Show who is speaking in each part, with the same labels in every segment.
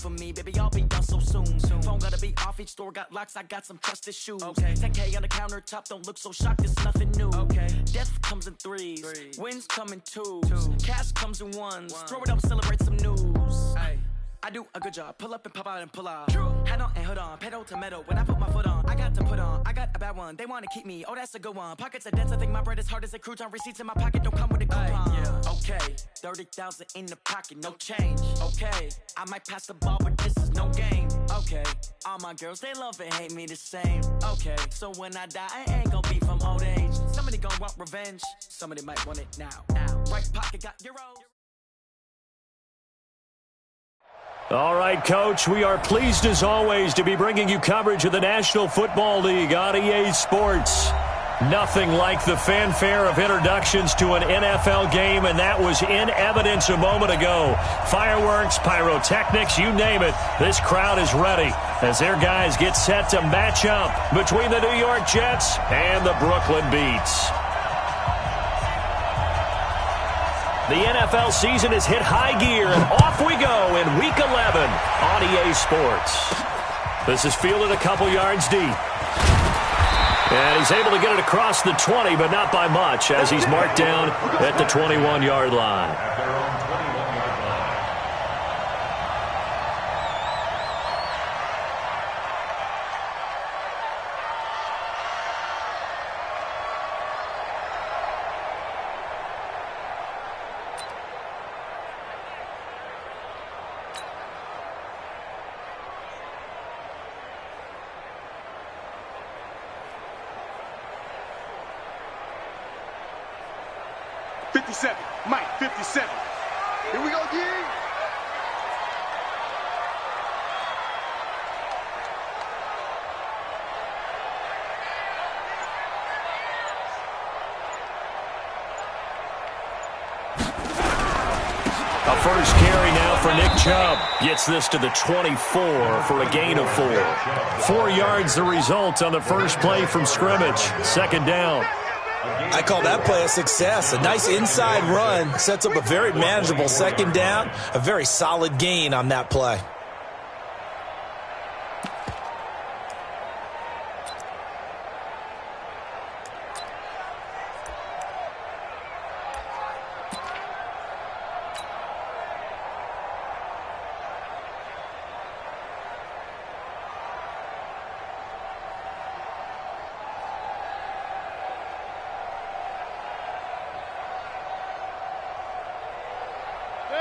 Speaker 1: for me, baby, I'll be done so soon. Phone gotta be off, each store got locks, I got some trusted shoes. 10K on the countertop, don't look so shocked, it's nothing new. Death comes in threes, wins come in twos, cash comes in ones. Throw it up, celebrate some news. I do a good job, pull up and pop out and pull out. Head on and hood on, pedal to metal. When I put my foot on, I got to put on. I got a bad one, they wanna keep me, oh that's a good one. Pockets are dense, I think my bread is hard as a crouton. Receipts in my pocket don't come with a coupon. Okay, 30,000 in the pocket, no change. Okay, I might pass the ball, but this is no game. Okay, all my girls, they love and hate me the same. Okay, so when I die, I ain't gonna be from old age. Somebody gonna want revenge, somebody might want it now. Right pocket got euros.
Speaker 2: All right, Coach, we are pleased as always to be bringing you coverage of the National Football League on EA Sports. Nothing like the fanfare of introductions to an NFL game, and that was in evidence a moment ago. Fireworks, pyrotechnics, you name it, this crowd is ready as their guys get set to match up between the New York Jets and the Brooklyn Beats. The NFL season has hit high gear, and off we go in Week 11 on EA Sports. This is fielded a couple yards deep. And he's able to get it across the 20, but not by much, as he's marked down at the 21-yard line.
Speaker 3: Mike, 57. Here we go, D.
Speaker 2: A first carry now for Nick Chubb. Gets this to the 24 for a gain of 4. 4 yards the result on the first play from scrimmage. Second down.
Speaker 4: I call that play a success. A nice inside run sets up a very manageable second down. A very solid gain on that play.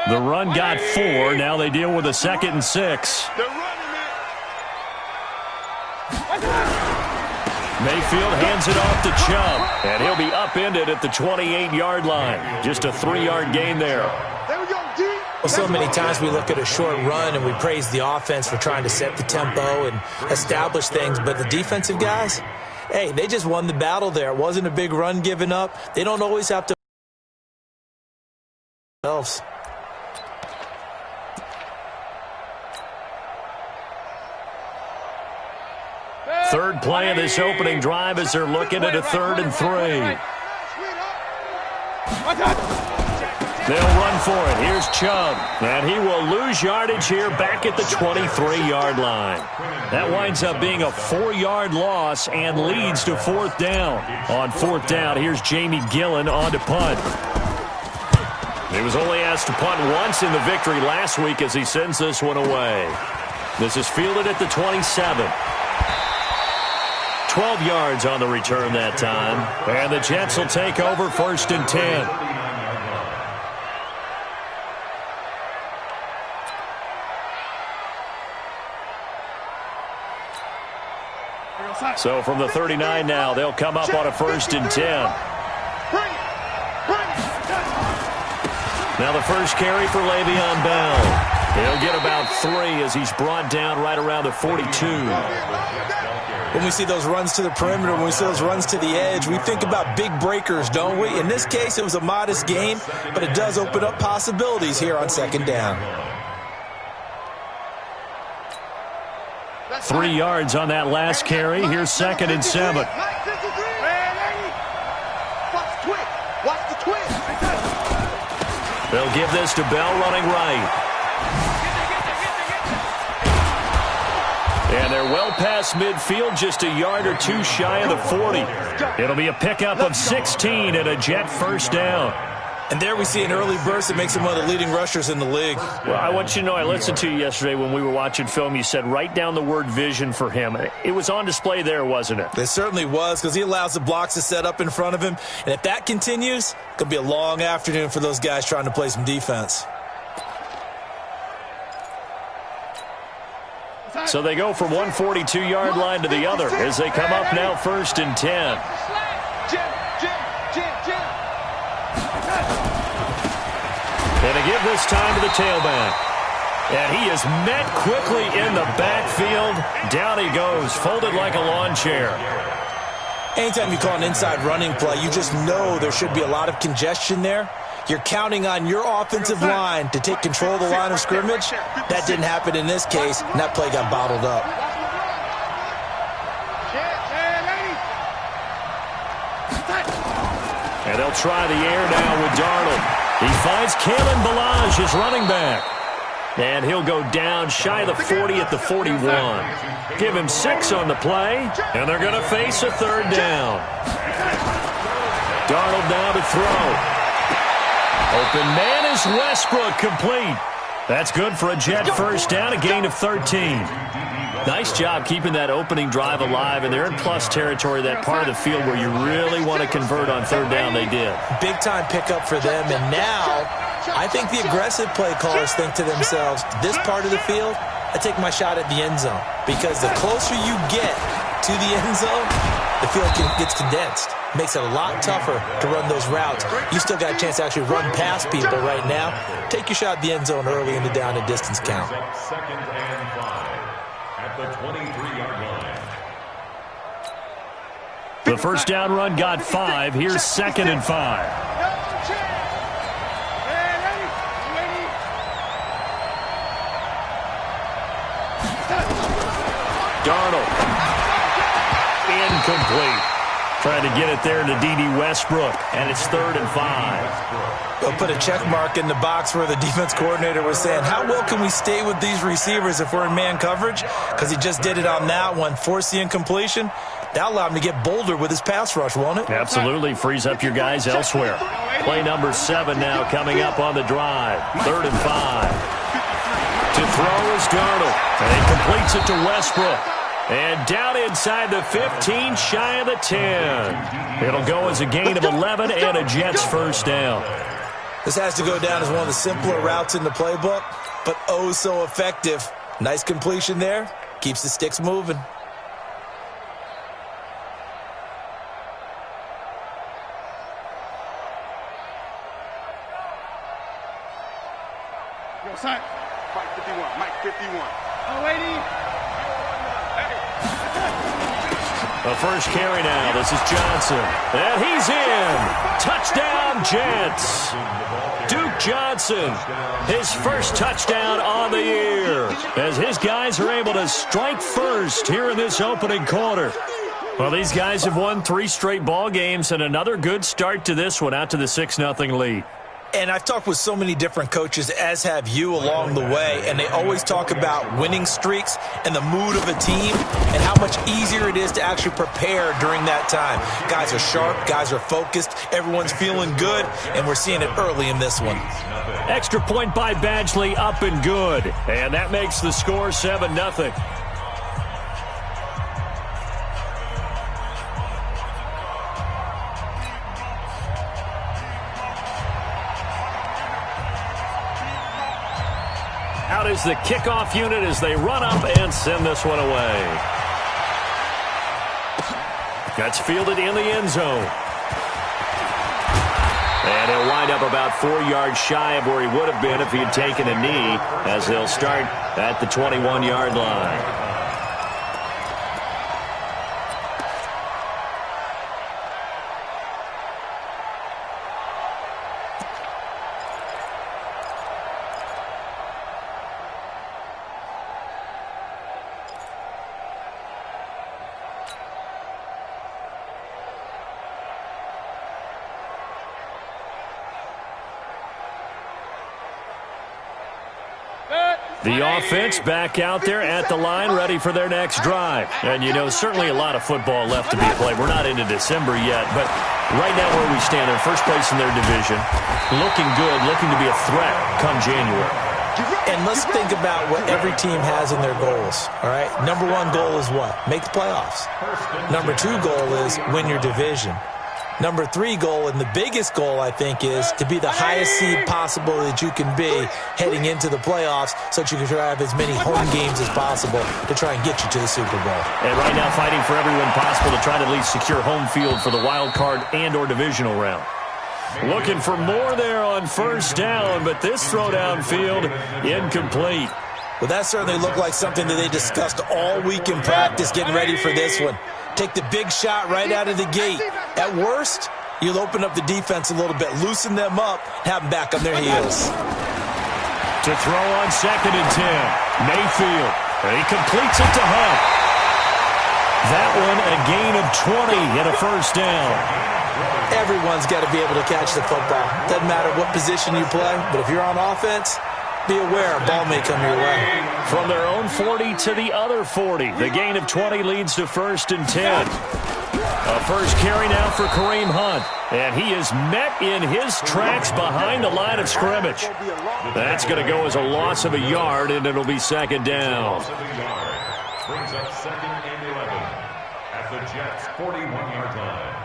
Speaker 2: The run got 4. Now they deal with a 2nd and 6. Mayfield hands it off to Chubb, and he'll be upended at the 28-yard line. Just a 3-yard gain there.
Speaker 4: Well, so many times we look at a short run and we praise the offense for trying to set the tempo and establish things, but the defensive guys, hey, they just won the battle there. It wasn't a big run given up. They don't always have to themselves.
Speaker 2: Third play of this opening drive as they're looking at a 3rd and 3. They'll run for it. Here's Chubb. And he will lose yardage here back at the 23-yard line. That winds up being a 4-yard loss and leads to 4th down. On 4th down, here's Jamie Gillen on to punt. He was only asked to punt once in the victory last week as he sends this one away. This is fielded at the 27. 12 yards on the return that time. And the Jets will take over 1st and 10. So from the 39 now, they'll come up on a 1st and 10. Now the first carry for Le'Veon Bell. He'll get about 3 as he's brought down right around the 42.
Speaker 4: When we see those runs to the perimeter, when we see those runs to the edge, we think about big breakers, don't we? In this case, it was a modest gain, but it does open up possibilities here on 2nd down.
Speaker 2: 3 yards on that last carry. Here's 2nd and 7. They'll give this to Bell running right. And they're well past midfield, just a yard or two shy of the 40. It'll be a pickup of 16 and a Jet first down.
Speaker 4: And there we see an early burst that makes him one of the leading rushers in the league.
Speaker 2: Well, I want you to know, I listened to you yesterday when we were watching film. You said write down the word vision for him. It was on display there, wasn't it?
Speaker 4: It certainly was, because he allows the blocks to set up in front of him. And if that continues, it could be a long afternoon for those guys trying to play some defense.
Speaker 2: So they go from one 42-yard line to the other as they come up now 1st and 10. And they give this time to the tailback. And he is met quickly in the backfield. Down he goes, folded like a lawn chair.
Speaker 4: Anytime you call an inside running play, you just know there should be a lot of congestion there. You're counting on your offensive line to take control of the line of scrimmage. That didn't happen in this case, and that play got bottled up.
Speaker 2: And they'll try the air now with Darnold. He finds Kalen Ballage, his running back. And he'll go down shy of the 40 at the 41. Give him 6 on the play, and they're going to face a 3rd down. Darnold now to throw. Open man is Westbrook, complete. That's good for a Jet first down, a gain of 13. Nice job keeping that opening drive alive, and they're in plus territory, that part of the field where you really want to convert on 3rd down. They did.
Speaker 4: Big-time pickup for them, and now I think the aggressive play callers think to themselves, this part of the field, I take my shot at the end zone, because the closer you get to the end zone, the field gets condensed. Makes it a lot tougher to run those routes. You still got a chance to actually run past people right now. Take your shot at the end zone early in the down and distance count.
Speaker 5: 2nd and 5 at the 23-yard line.
Speaker 2: The first down run got 5. Here's 2nd and 5. Darnold. Incomplete. Trying to get it there to D.D. Westbrook, and it's 3rd and 5.
Speaker 4: They'll put a check mark in the box where the defense coordinator was saying, how well can we stay with these receivers if we're in man coverage? Because he just did it on that one, forced the incompletion. That'll allow him to get bolder with his pass rush, won't it?
Speaker 2: Absolutely. Frees up your guys elsewhere. Play number 7 now coming up on the drive. 3rd and 5. To throw is Darnold, and he completes it to Westbrook. And down inside the 15, shy of the 10. It'll go as a gain of 11 and a Jets first down.
Speaker 4: This has to go down as one of the simpler routes in the playbook, but oh so effective. Nice completion there. Keeps the sticks moving.
Speaker 3: Yo, son. Mike 51. Mike 51. Oh, lady.
Speaker 2: The first carry now. This is Johnson. And he's in. Touchdown, Jets. Duke Johnson, his first touchdown on the year, as his guys are able to strike first here in this opening quarter. Well, these guys have won 3 straight ball games, and another good start to this one, out to the 6-0 lead.
Speaker 4: And I've talked with so many different coaches, as have you, along the way, and they always talk about winning streaks and the mood of a team and how much easier it is to actually prepare during that time. Guys are sharp, guys are focused, everyone's feeling good, and we're seeing it early in this one.
Speaker 2: Extra point by Badgley, up and good. And that makes the score 7-0. Out is the kickoff unit as they run up and send this one away. That's fielded in the end zone. And he'll wind up about 4 yards shy of where he would have been if he had taken a knee, as they'll start at the 21-yard line. The offense back out there at the line, ready for their next drive. And, you know, certainly a lot of football left to be played. We're not into December yet, but right now where we stand, they're first place in their division, looking good, looking to be a threat come January.
Speaker 4: And let's think about what every team has in their goals, all right? Number one goal is what? Make the playoffs. Number two goal is win your division. Number three goal, and the biggest goal, I think, is to be the highest seed possible that you can be heading into the playoffs so that you can try to have as many home games as possible to try and get you to the Super Bowl.
Speaker 2: And right now fighting for everyone possible to try to at least secure home field for the wild card and or divisional round. Looking for more there on first down, but this throw downfield incomplete.
Speaker 4: Well, that certainly looked like something that they discussed all week in practice getting ready for this one. Take the big shot right out of the gate. At worst, you'll open up the defense a little bit, loosen them up, have them back on their heels.
Speaker 2: To throw on 2nd and 10. Mayfield. He completes it to Hunt. That one a gain of 20 and a first down.
Speaker 4: Everyone's got to be able to catch the football. Doesn't matter what position you play, but if you're on offense, be aware a ball may come your way.
Speaker 2: From their own 40 to the other 40. The gain of 20 leads to 1st and 10. A first carry now for Kareem Hunt. And he is met in his tracks behind the line of scrimmage. That's going to go as a loss of a yard, and it'll be 2nd down.
Speaker 5: Brings up 2nd and 11 at the Jets' 41-yard line.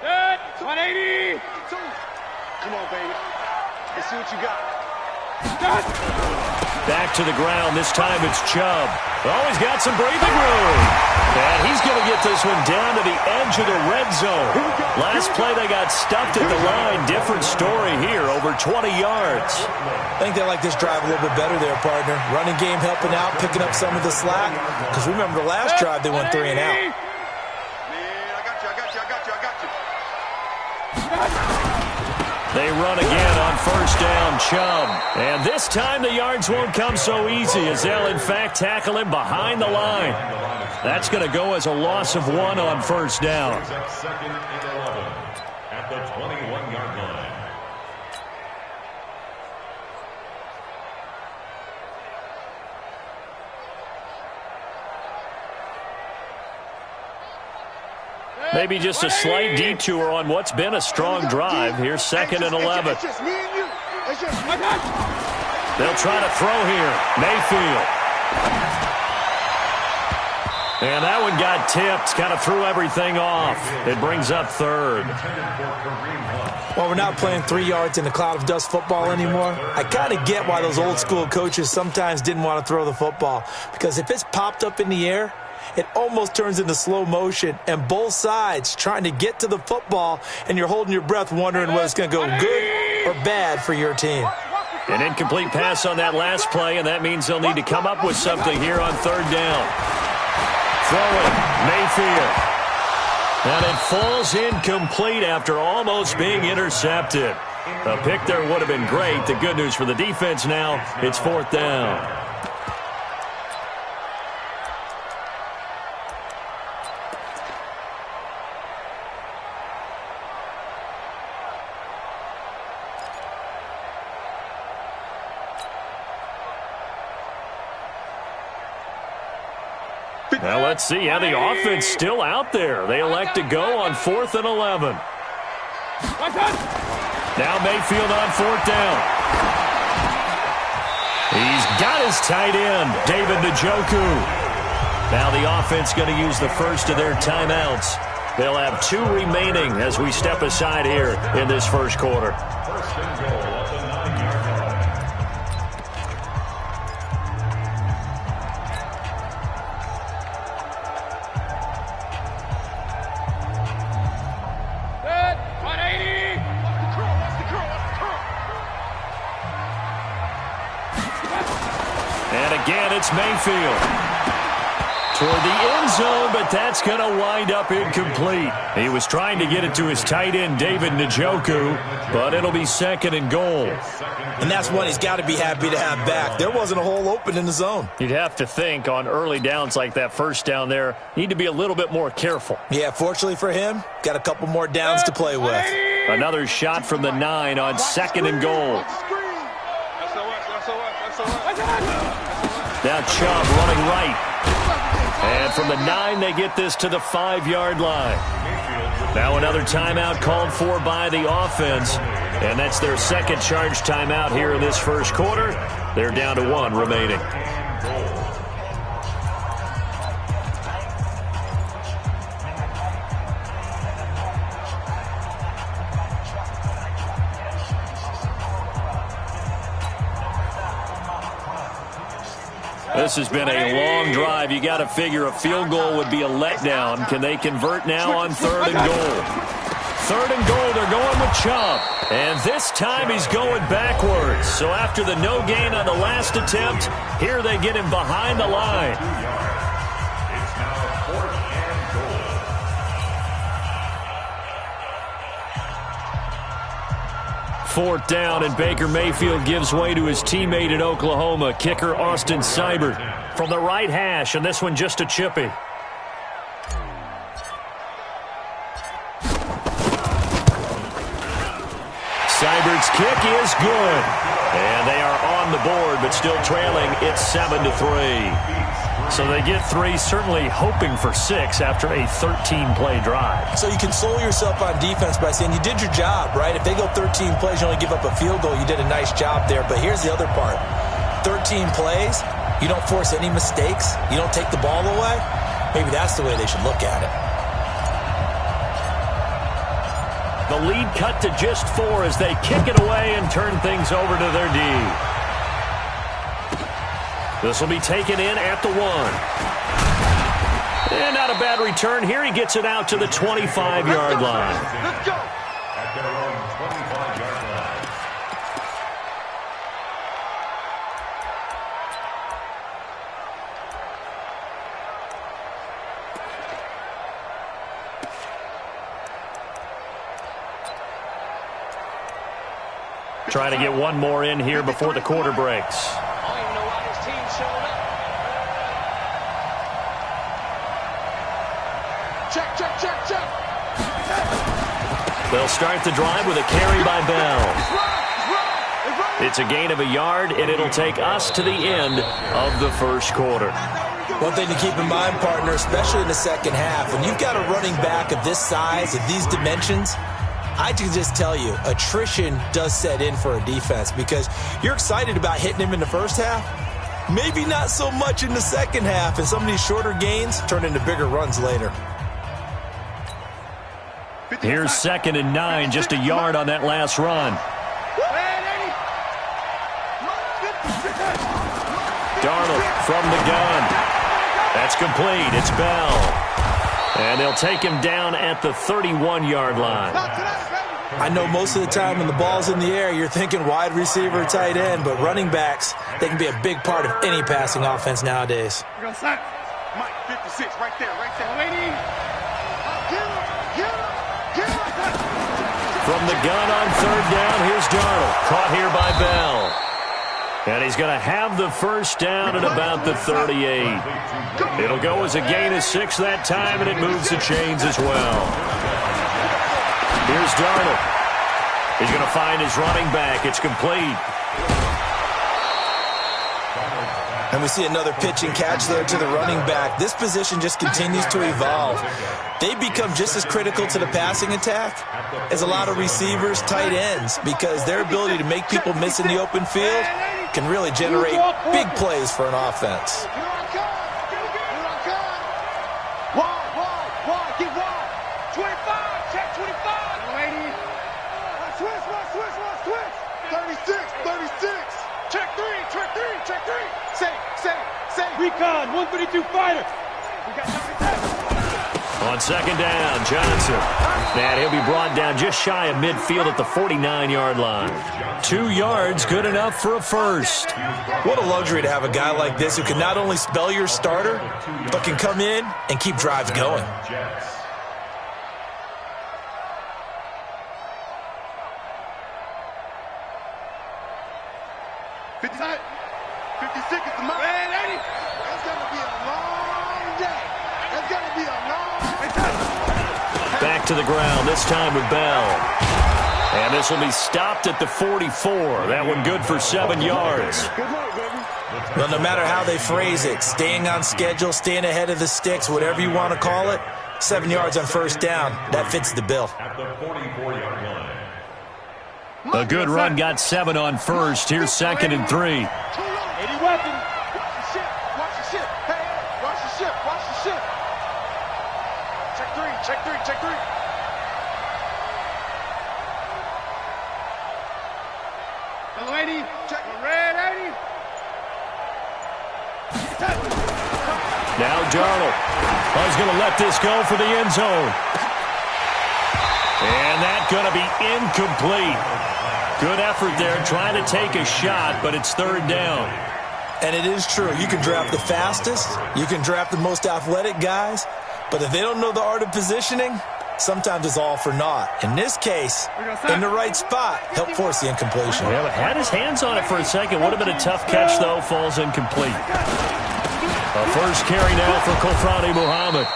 Speaker 3: Good. 180. Come on, baby. Let's see what you got.
Speaker 2: Back to the ground. This time it's Chubb. Oh, he's got some breathing room. And he's going to get this one down to the edge of the red zone. Last play they got stuffed at the line. Different story here. Over 20 yards.
Speaker 4: I think they like this drive a little bit better there, partner. Running game helping out, picking up some of the slack. Because remember the last drive they went 3 and out.
Speaker 2: They run again on first down, Chubb. And this time the yards won't come so easy as they'll, in fact, tackle him behind the line. That's going to go as a loss of 1 on first down.
Speaker 5: 2nd and 11 at the 21-yard line.
Speaker 2: Maybe just a slight detour on what's been a strong drive. Here's 2nd and 11. They'll try to throw here. Mayfield. And that one got tipped. Kind of threw everything off. It brings up 3rd.
Speaker 4: Well, we're not playing 3 yards in a cloud of dust football anymore. I kind of get why those old school coaches sometimes didn't want to throw the football. Because if it's popped up in the air, it almost turns into slow motion, and both sides trying to get to the football, and you're holding your breath wondering whether it's going to go good or bad for your team.
Speaker 2: An incomplete pass on that last play, and that means they'll need to come up with something here on 3rd down. Throwing, Mayfield. And it falls incomplete after almost being intercepted. A pick there would have been great. The good news for the defense now, it's 4th down. Now let's see how the offense still out there. They elect to go on 4th and 11. Now Mayfield on 4th down. He's got his tight end, David Njoku. Now the offense going to use the first of their timeouts. They'll have 2 remaining as we step aside here in this first quarter.
Speaker 5: First and goal at the 9-yard line.
Speaker 2: And again, it's Mayfield. Toward the end zone, but that's going to wind up incomplete. He was trying to get it to his tight end, David Njoku, but it'll be 2nd and goal.
Speaker 4: And that's one he's got to be happy to have back. There wasn't a hole open in the zone.
Speaker 2: You'd have to think on early downs like that first down there, need to be a little bit more careful.
Speaker 4: Yeah, fortunately for him, got a couple more downs to play with.
Speaker 2: Another shot from the 9 on 2nd and goal. Now Chubb running right. And from the 9, they get this to the 5-yard line. Now another timeout called for by the offense. And that's their second charge timeout here in this first quarter. They're down to 1 remaining. This has been a long drive. You got to figure a field goal would be a letdown. Can they convert now on 3rd and goal? 3rd and goal, they're going with Chubb. And this time he's going backwards. So after the no gain on the last attempt, here they get him behind the line.
Speaker 5: It's now 4th and goal.
Speaker 2: 4th down, and Baker Mayfield gives way to his teammate in Oklahoma, kicker Austin Seibert from the right hash, and this one just a chippy. Seibert's kick is good. And they are on the board, but still trailing. It's 7-3. So they get 3, certainly hoping for 6 after a 13-play drive.
Speaker 4: So you console yourself on defense by saying you did your job, right? If they go 13 plays, you only give up a field goal, you did a nice job there. But here's the other part. 13 plays, you don't force any mistakes, you don't take the ball away. Maybe that's the way they should look at it.
Speaker 2: The lead cut to just 4 as they kick it away and turn things over to their D. This will be taken in at the 1. And not a bad return here. He gets it out to the 25-yard line.
Speaker 5: At their own 25-yard line.
Speaker 2: Trying to get one more in here before the quarter breaks. They'll start the drive with a carry by Bell. It's a gain of a yard, and it'll take us to the end of the first quarter.
Speaker 4: One thing to keep in mind, partner, especially in the second half, when you've got a running back of this size, of these dimensions, I can just tell you, attrition does set in for a defense because you're excited about hitting him in the first half. Maybe not so much in the second half, and some of these shorter gains turn into bigger runs later.
Speaker 2: Here's 2nd and 9, just a yard on that last run. Darnold from the gun. That's complete. It's Bell. And they'll take him down at the 31-yard line.
Speaker 4: I know most of the time when the ball's in the air, you're thinking wide receiver, tight end, but running backs, they can be a big part of any passing offense nowadays.
Speaker 3: Mike, 56, right there, waiting.
Speaker 2: From the gun on 3rd down, here's Darnold. Caught here by Bell. And he's going to have the first down at about the 38. It'll go as a gain of 6 that time, and it moves the chains as well. Here's Darnold. He's going to find his running back. It's complete.
Speaker 4: And we see another pitch and catch there to the running back. This position just continues to evolve. They become just as critical to the passing attack as a lot of receivers, tight ends, because their ability to make people miss in the open field can really generate big plays for an offense.
Speaker 3: Recon, 132 fighter.
Speaker 2: On 2nd down, Johnson. And he'll be brought down just shy of midfield at the 49-yard line. 2 yards, good enough for a first.
Speaker 4: What a luxury to have a guy like this who can not only spell your starter, but can come in and keep drives going.
Speaker 3: 56 is the mark. Man, Eddie. It's going to be a long day. It's going to be a long day.
Speaker 2: Back to the ground, this time with Bell. And this will be stopped at the 44. That one good for 7 yards.
Speaker 4: Well, no matter how they phrase it, staying on schedule, staying ahead of the sticks, whatever you want to call it, 7 yards on first down, that fits the bill.
Speaker 5: At the 44-yard line.
Speaker 2: A good run got 7 on first. Here's 2nd and 3.
Speaker 3: 80 weapon. Watch the ship. Watch the ship. Hey, watch the ship. Watch the ship. Check 3. Check 3. Check 3. Hello, 80. Check red 80.
Speaker 2: Now Darnold. He's going to let this go for the end zone. And that's going to be incomplete. Good effort there trying to take a shot, but it's 3rd down.
Speaker 4: And it is true. You can draft the fastest. You can draft the most athletic guys. But if they don't know the art of positioning, sometimes it's all for naught. In this case, in the right spot, help force the incompletion.
Speaker 2: Yeah, had his hands on it for a second. Would have been a tough catch, though. Falls incomplete. A first carry now for Kofrani Muhammad.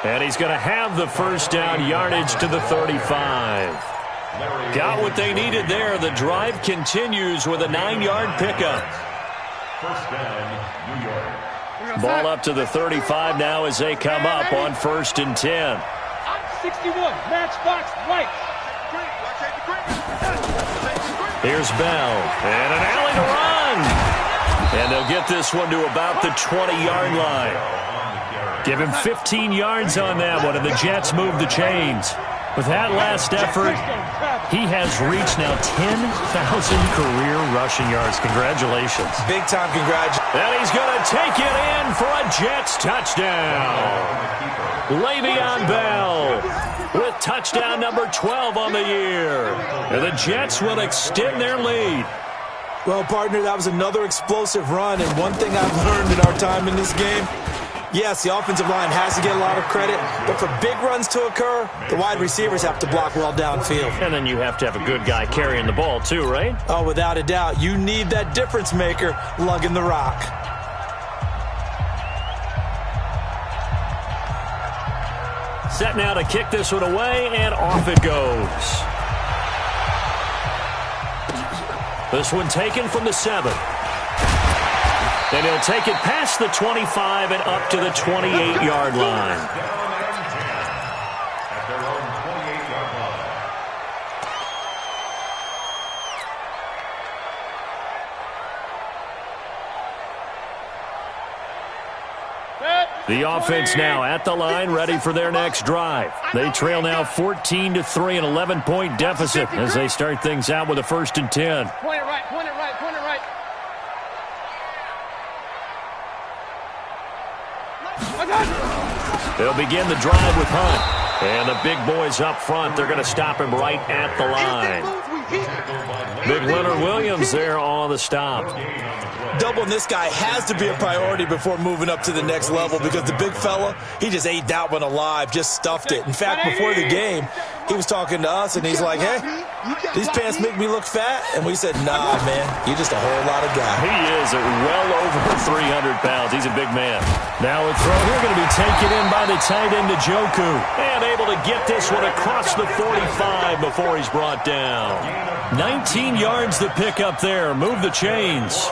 Speaker 2: And he's going to have the first down, yardage to the 35. Got what they needed there. The drive continues with a 9-yard pickup.
Speaker 5: First down, New York.
Speaker 2: Ball up to the 35 now as they come up on 1st and 10.
Speaker 3: 61. Matchbox right.
Speaker 2: Here's Bell. And an alley to run. And they'll get this one to about the 20-yard line. Give him 15 yards on that one, and the Jets move the chains. With that last effort, he has reached now 10,000 career rushing yards. Congratulations.
Speaker 4: Big time congratulations.
Speaker 2: And he's going to take it in for a Jets touchdown. Le'Veon Bell with touchdown number 12 on the year. And the Jets will extend their lead.
Speaker 4: Well, partner, that was another explosive run, and one thing I've learned in our time in this game, yes, the offensive line has to get a lot of credit, but for big runs to occur, the wide receivers have to block well downfield.
Speaker 2: And then you have to have a good guy carrying the ball too, right?
Speaker 4: Oh, without a doubt. You need that difference maker lugging the rock.
Speaker 2: Set now to kick this one away, and off it goes. This one taken from the 7. And he'll take it past the 25 and up to the 28-yard line.
Speaker 5: At their own 28-yard line.
Speaker 2: The offense now at the line, ready for their next drive. They trail now 14-3, an 11-point deficit as they start things out with a 1st and 10.
Speaker 3: Point it right. Point it right. Point it right.
Speaker 2: They'll begin the drive with Hunt. And the big boys up front, they're going to stop him right at the line. Big Leonard Williams there on the stop.
Speaker 4: Doubling this guy has to be a priority before moving up to the next level because the big fella, he just ate that one alive, just stuffed it. In fact, before the game, he was talking to us, and he's like, hey, these pants make me look fat? And we said, nah, man, you're just a whole lot of guy.
Speaker 2: He is well over 300 pounds. He's a big man. Now a throw here going to be taken in by the tight end, Njoku. And able to get this one across the 45 before he's brought down. 19 yards to pick up there. Move the chains.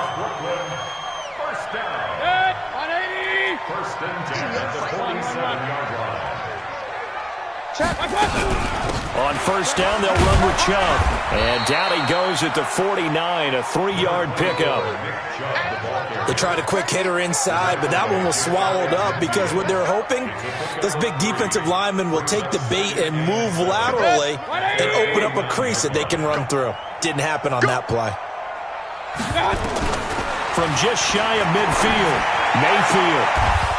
Speaker 5: First down.
Speaker 3: 180.
Speaker 5: First and 10 at the 47-yard line.
Speaker 2: On first down, they'll run with Chubb. And down he goes at the 49, a 3-yard pickup.
Speaker 4: They tried a quick hitter inside, but that one was swallowed up because what they're hoping, those big defensive linemen will take the bait and move laterally and open up a crease that they can run through. Didn't happen on that play.
Speaker 2: From just shy of midfield, Mayfield.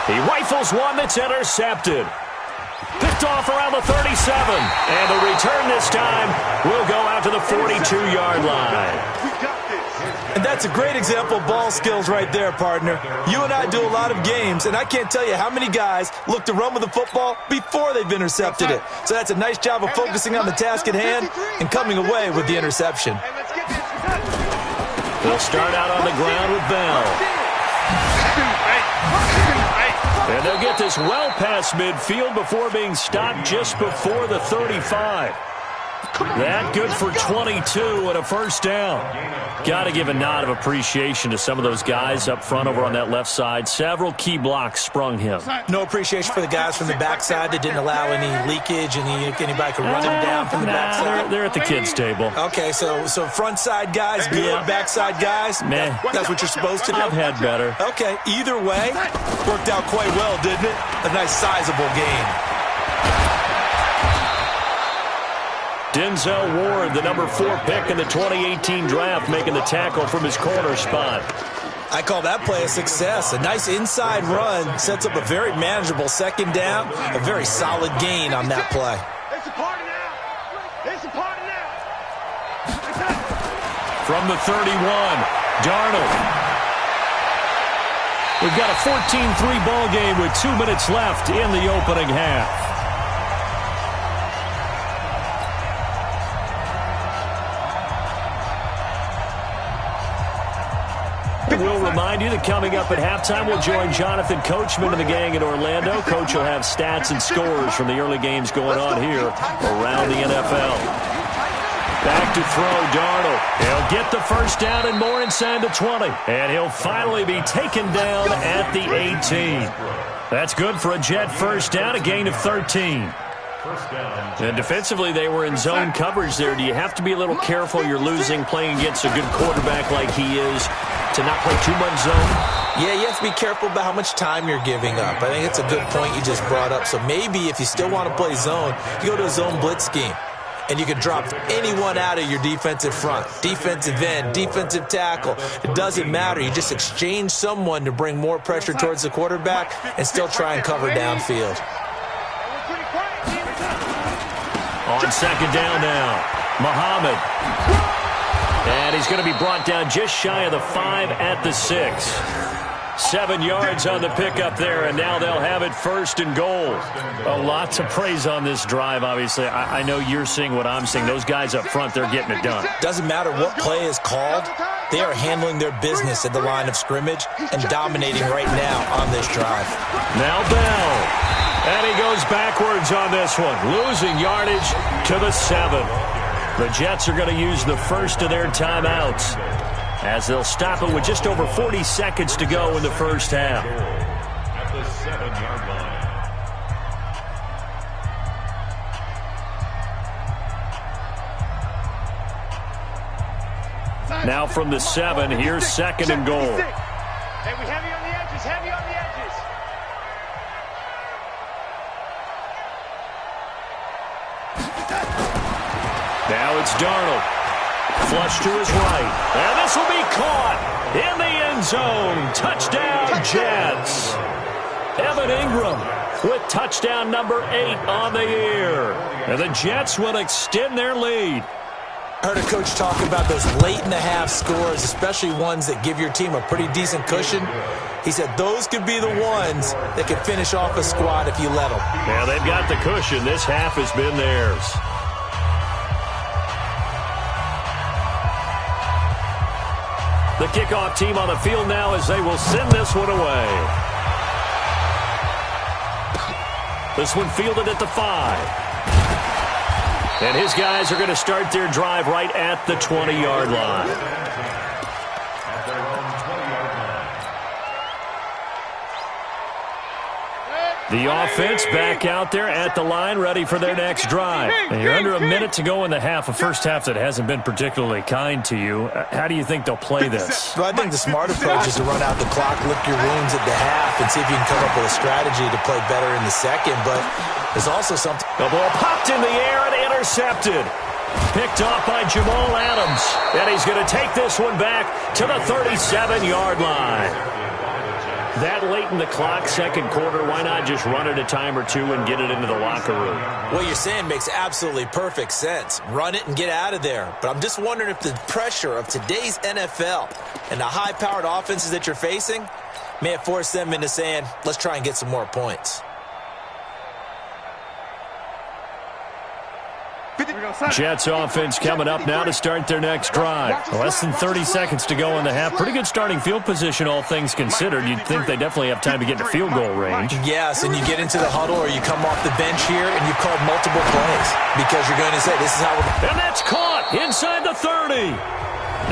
Speaker 2: He rifles one that's intercepted. Picked off around the 37. And the return this time will go out to the 42-yard line.
Speaker 4: And that's a great example of ball skills right there, partner. You and I do a lot of games, and I can't tell you how many guys look to run with the football before they've intercepted it. So that's a nice job of focusing on the task at hand and coming away with the interception.
Speaker 2: They'll start out on the ground with Bell. And they'll get this well past midfield before being stopped just before the 35. That good for 22 and a first down. Got to give a nod of appreciation to some of those guys up front over on that left side. Several key blocks sprung him.
Speaker 4: No appreciation for the guys from the backside that didn't allow any leakage, and anybody could run him down from the backside.
Speaker 2: They're at the kids' table.
Speaker 4: Okay, so front side guys good, backside guys,
Speaker 2: meh.
Speaker 4: That's what you're supposed to do?
Speaker 2: I've had better.
Speaker 4: Okay, either way, worked out quite well, didn't it? A nice sizable gain.
Speaker 2: Denzel Ward, the number 4 pick in the 2018 draft, making the tackle from his corner spot.
Speaker 4: I call that play a success. A nice inside run sets up a very manageable second down. A very solid gain on that play.
Speaker 3: It's a party now. It's a party now.
Speaker 2: From the 31, Darnold. We've got a 14-3 ball game with 2 minutes left in the opening half. We'll remind you that coming up at halftime, we'll join Jonathan Coachman and the gang in Orlando. Coach will have stats and scores from the early games going on here around the NFL. Back to throw, Darnold. He'll get the first down and more inside the 20. And he'll finally be taken down at the 18. That's good for a Jet first down, a gain of 13. And defensively, they were in zone coverage there. Do you have to be a little careful? You're losing, playing against a good quarterback like he is, to not play too much zone?
Speaker 4: Yeah, you have to be careful about how much time you're giving up. I think it's a good point you just brought up. So maybe if you still want to play zone, you go to a zone blitz scheme. And you can drop anyone out of your defensive front. Defensive end, defensive tackle. It doesn't matter. You just exchange someone to bring more pressure towards the quarterback and still try and cover downfield.
Speaker 2: On second down now, Muhammad. And he's going to be brought down just shy of the 5 at the 6. 7 yards on the pickup there, and now they'll have it first and goal. Lots of praise on this drive, obviously. I know you're seeing what I'm seeing. Those guys up front, they're getting it done.
Speaker 4: Doesn't matter what play is called. They are handling their business at the line of scrimmage and dominating right now on this drive.
Speaker 2: Now Bell. And he goes backwards on this one, losing yardage to the 7. The Jets are going to use the first of their timeouts as they'll stop it with just over 40 seconds to go in the first half.
Speaker 5: At the 7-yard line.
Speaker 2: Now from the 7, here's second and goal.
Speaker 3: Hey, we heavy on the edges, heavy on the edges.
Speaker 2: Now it's Darnold. Flush to his right. And this will be caught in the end zone. Touchdown, Jets. Evan Ingram with touchdown number 8 on the year. And the Jets will extend their lead.
Speaker 4: I heard a coach talk about those late-in-the-half scores, especially ones that give your team a pretty decent cushion. He said those could be the ones that could finish off a squad if you let them.
Speaker 2: Yeah, they've got the cushion. This half has been theirs. The kickoff team on the field now as they will send this one away. This one fielded at the 5. And his guys are going to start their drive right at the 20-yard line.
Speaker 5: At their own 20-yard line.
Speaker 2: The offense back out there at the line, ready for their next drive. And you're under a minute to go in the half, a first half that hasn't been particularly kind to you. How do you think they'll play this?
Speaker 4: Well, I think the smart approach is to run out the clock, lick your wounds at the half, and see if you can come up with a strategy to play better in the second. But there's also something.
Speaker 2: The ball popped in the air and intercepted. Picked off by Jamal Adams. And he's going to take this one back to the 37-yard line. That late in the clock, second quarter, why not just run it a time or two and get it into the locker room?
Speaker 4: What you're saying makes absolutely perfect sense. Run it and get out of there. But I'm just wondering if the pressure of today's NFL and the high-powered offenses that you're facing may have forced them into saying, let's try and get some more points.
Speaker 2: Jets offense coming up now to start their next drive. Less than 30 seconds to go in the half. Pretty good starting field position, all things considered. You'd think they definitely have time to get to field goal range.
Speaker 4: Yes, and you get into the huddle or you come off the bench here and you've called multiple plays because you're going to say, this is how we're...
Speaker 2: And that's caught inside the 30.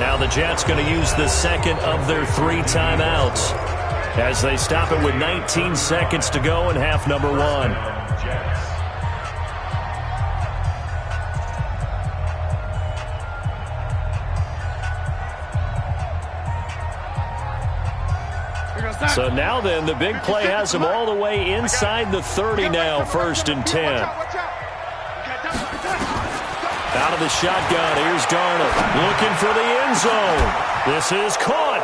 Speaker 2: Now the Jets going to use the second of their 3 timeouts as they stop it with 19 seconds to go in half number 1. So now then, the big play has them all the way inside the 30 now, 1st and 10. Out of the shotgun, here's Darnold, looking for the end zone. This is caught,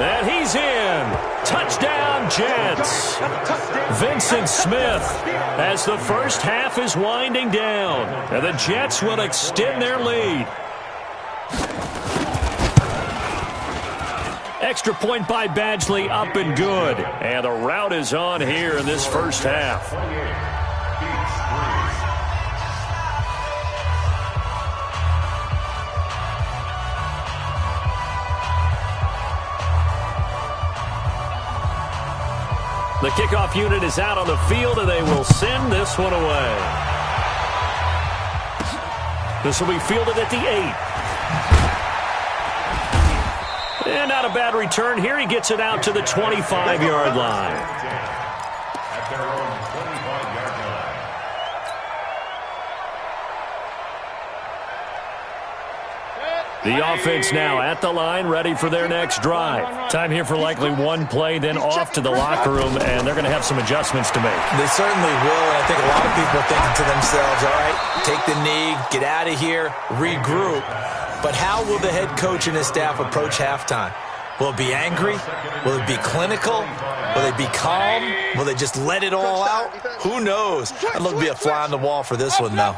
Speaker 2: and he's in. Touchdown, Jets. Vincent Smith as the first half is winding down, and the Jets will extend their lead. Extra point by Badgley, up and good. And the route is on here in this first half. The kickoff unit is out on the field, and they will send this one away. This will be fielded at the 8. And not a bad return here. He gets it out to the 25-yard line.
Speaker 5: At their own 25-yard line.
Speaker 2: The offense now at the line, ready for their next drive. Time here for likely one play, then off to the locker room, and they're going to have some adjustments to make.
Speaker 4: They certainly will, and I think a lot of people are thinking to themselves, all right, take the knee, get out of here, regroup. But how will the head coach and his staff approach halftime? Will it be angry? Will it be clinical? Will they be calm? Will they just let it all out? Who knows? I'd love to be a fly on the wall for this one, though.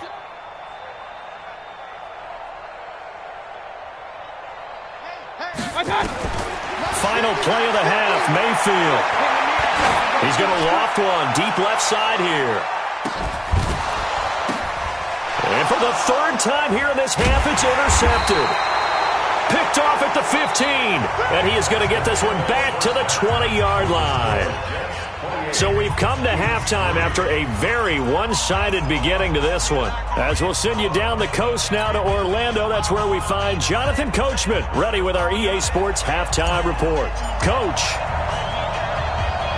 Speaker 2: Final play of the half, Mayfield. He's going to loft one deep left side here. And for the 3rd time here in this half, it's intercepted. Picked off at the 15. And he is going to get this one back to the 20-yard line. So we've come to halftime after a very one-sided beginning to this one. As we'll send you down the coast now to Orlando, that's where we find Jonathan Coachman, ready with our EA Sports Halftime Report. Coach.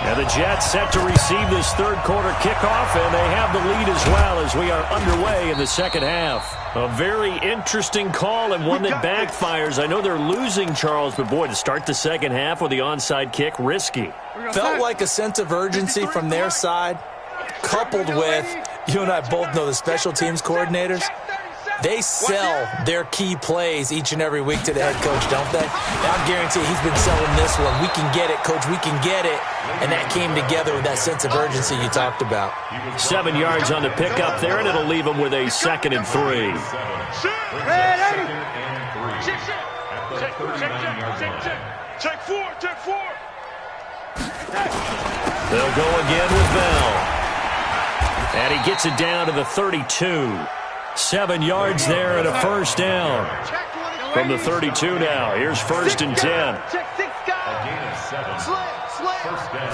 Speaker 2: And the Jets set to receive this 3rd quarter kickoff, and they have the lead as well as we are underway in the second half. A very interesting call and one that backfires. I know they're losing, Charles, but boy, to start the second half with the onside kick, risky.
Speaker 4: Felt like a sense of urgency from their side, coupled with, you and I both know the special teams coordinators. They sell their key plays each and every week to the head coach, don't they? I guarantee he's been selling this one. We can get it, coach, we can get it. And that came together with that sense of urgency you talked about.
Speaker 2: 7 yards on the pickup there, and it'll leave them with a 2nd and 3.
Speaker 3: Check four.
Speaker 2: They'll go again with Bell. And he gets it down to the 32. 7 yards there and a first down. From the 32 now, here's 1st and 10.
Speaker 5: A gain of 7. First down.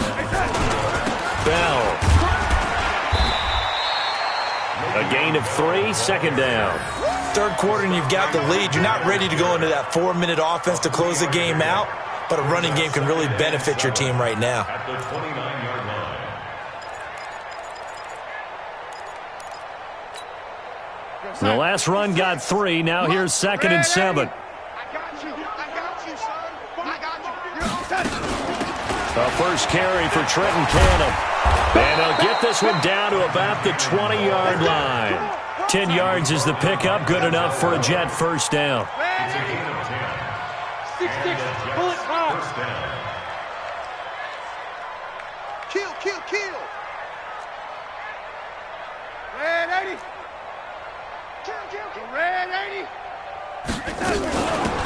Speaker 2: Bell. A gain of 3, 2nd down.
Speaker 4: 3rd quarter and you've got the lead. You're not ready to go into that 4-minute offense to close the game out, but a running game can really benefit your team right now.
Speaker 5: At the 29-yard line.
Speaker 2: The last run got 3. Now here's 2nd and 7.
Speaker 3: I got you, son. I got you.
Speaker 2: A first carry for Trenton Cannon. And they'll get this one down to about the 20-yard line. 10 yards is the pickup, good enough for a Jet first down.
Speaker 5: It's a gain of 10.
Speaker 3: 6-6, bullet rock.
Speaker 5: First down.
Speaker 3: Kill. Red 80. Red 80.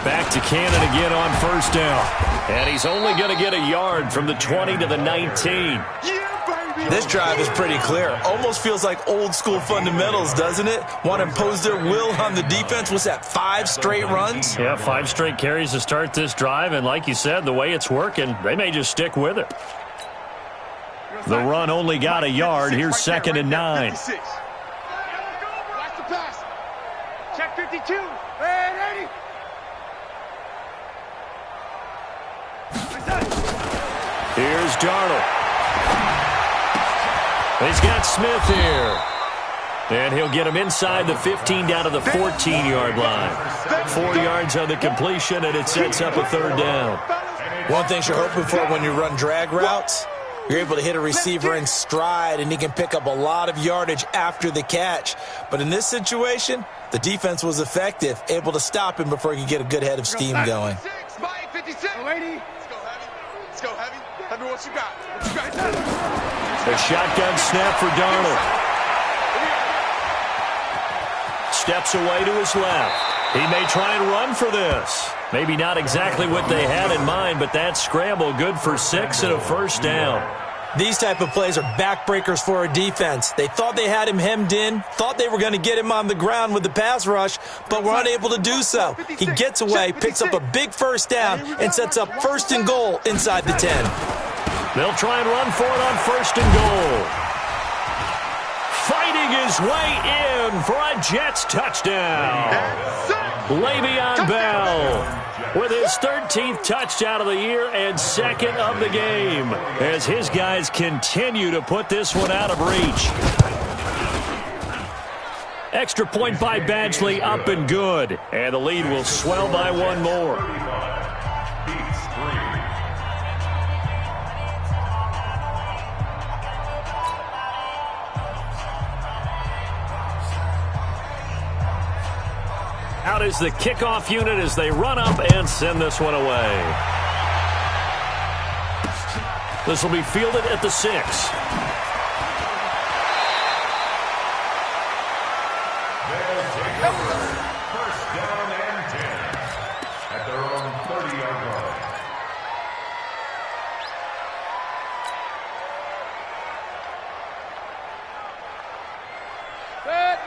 Speaker 2: Back to Cannon again on first down. And he's only going to get a yard from the 20 to the 19.
Speaker 3: Yeah, baby.
Speaker 4: This drive is pretty clear. Almost feels like old school fundamentals, doesn't it? Want to impose their will on the defense. What's that, 5 straight runs?
Speaker 2: Yeah, 5 straight carries to start this drive, and like you said, the way it's working, they may just stick with it. The run only got a yard. Here's 2nd and 9.
Speaker 3: Watch the pass. Check 52. Ready.
Speaker 2: Here's Darnold. He's got Smith here. And he'll get him inside the 15 down to the 14-yard line. 4 yards on the completion, and it sets up a 3rd down.
Speaker 4: One thing you're hoping for when you run drag routes, you're able to hit a receiver in stride, and he can pick up a lot of yardage after the catch. But in this situation, the defense was effective, able to stop him before he could get a good head of steam going.
Speaker 3: 56. Let's go, Heavy. Heavy, what you got?
Speaker 2: A shotgun snap for Darnold. Steps away to his left. He may try and run for this. Maybe not exactly what they had in mind, but that scramble good for 6 and a 1st down.
Speaker 4: These type of plays are backbreakers for a defense. They thought they had him hemmed in, thought they were going to get him on the ground with the pass rush, but were unable to do so. He gets away, picks up a big 1st down, and sets up 1st and goal inside the 10.
Speaker 2: They'll try and run for it on 1st and goal. Fighting his way in for a Jets touchdown. Le'Veon Bell with his 13th touchdown of the year and 2nd of the game as his guys continue to put this one out of reach. Extra point by Badgley, up and good. And the lead will swell by 1 more. Out is the kickoff unit as they run up and send this one away. This will be fielded at the 6.
Speaker 5: First down and 10 at their own 30-yard line.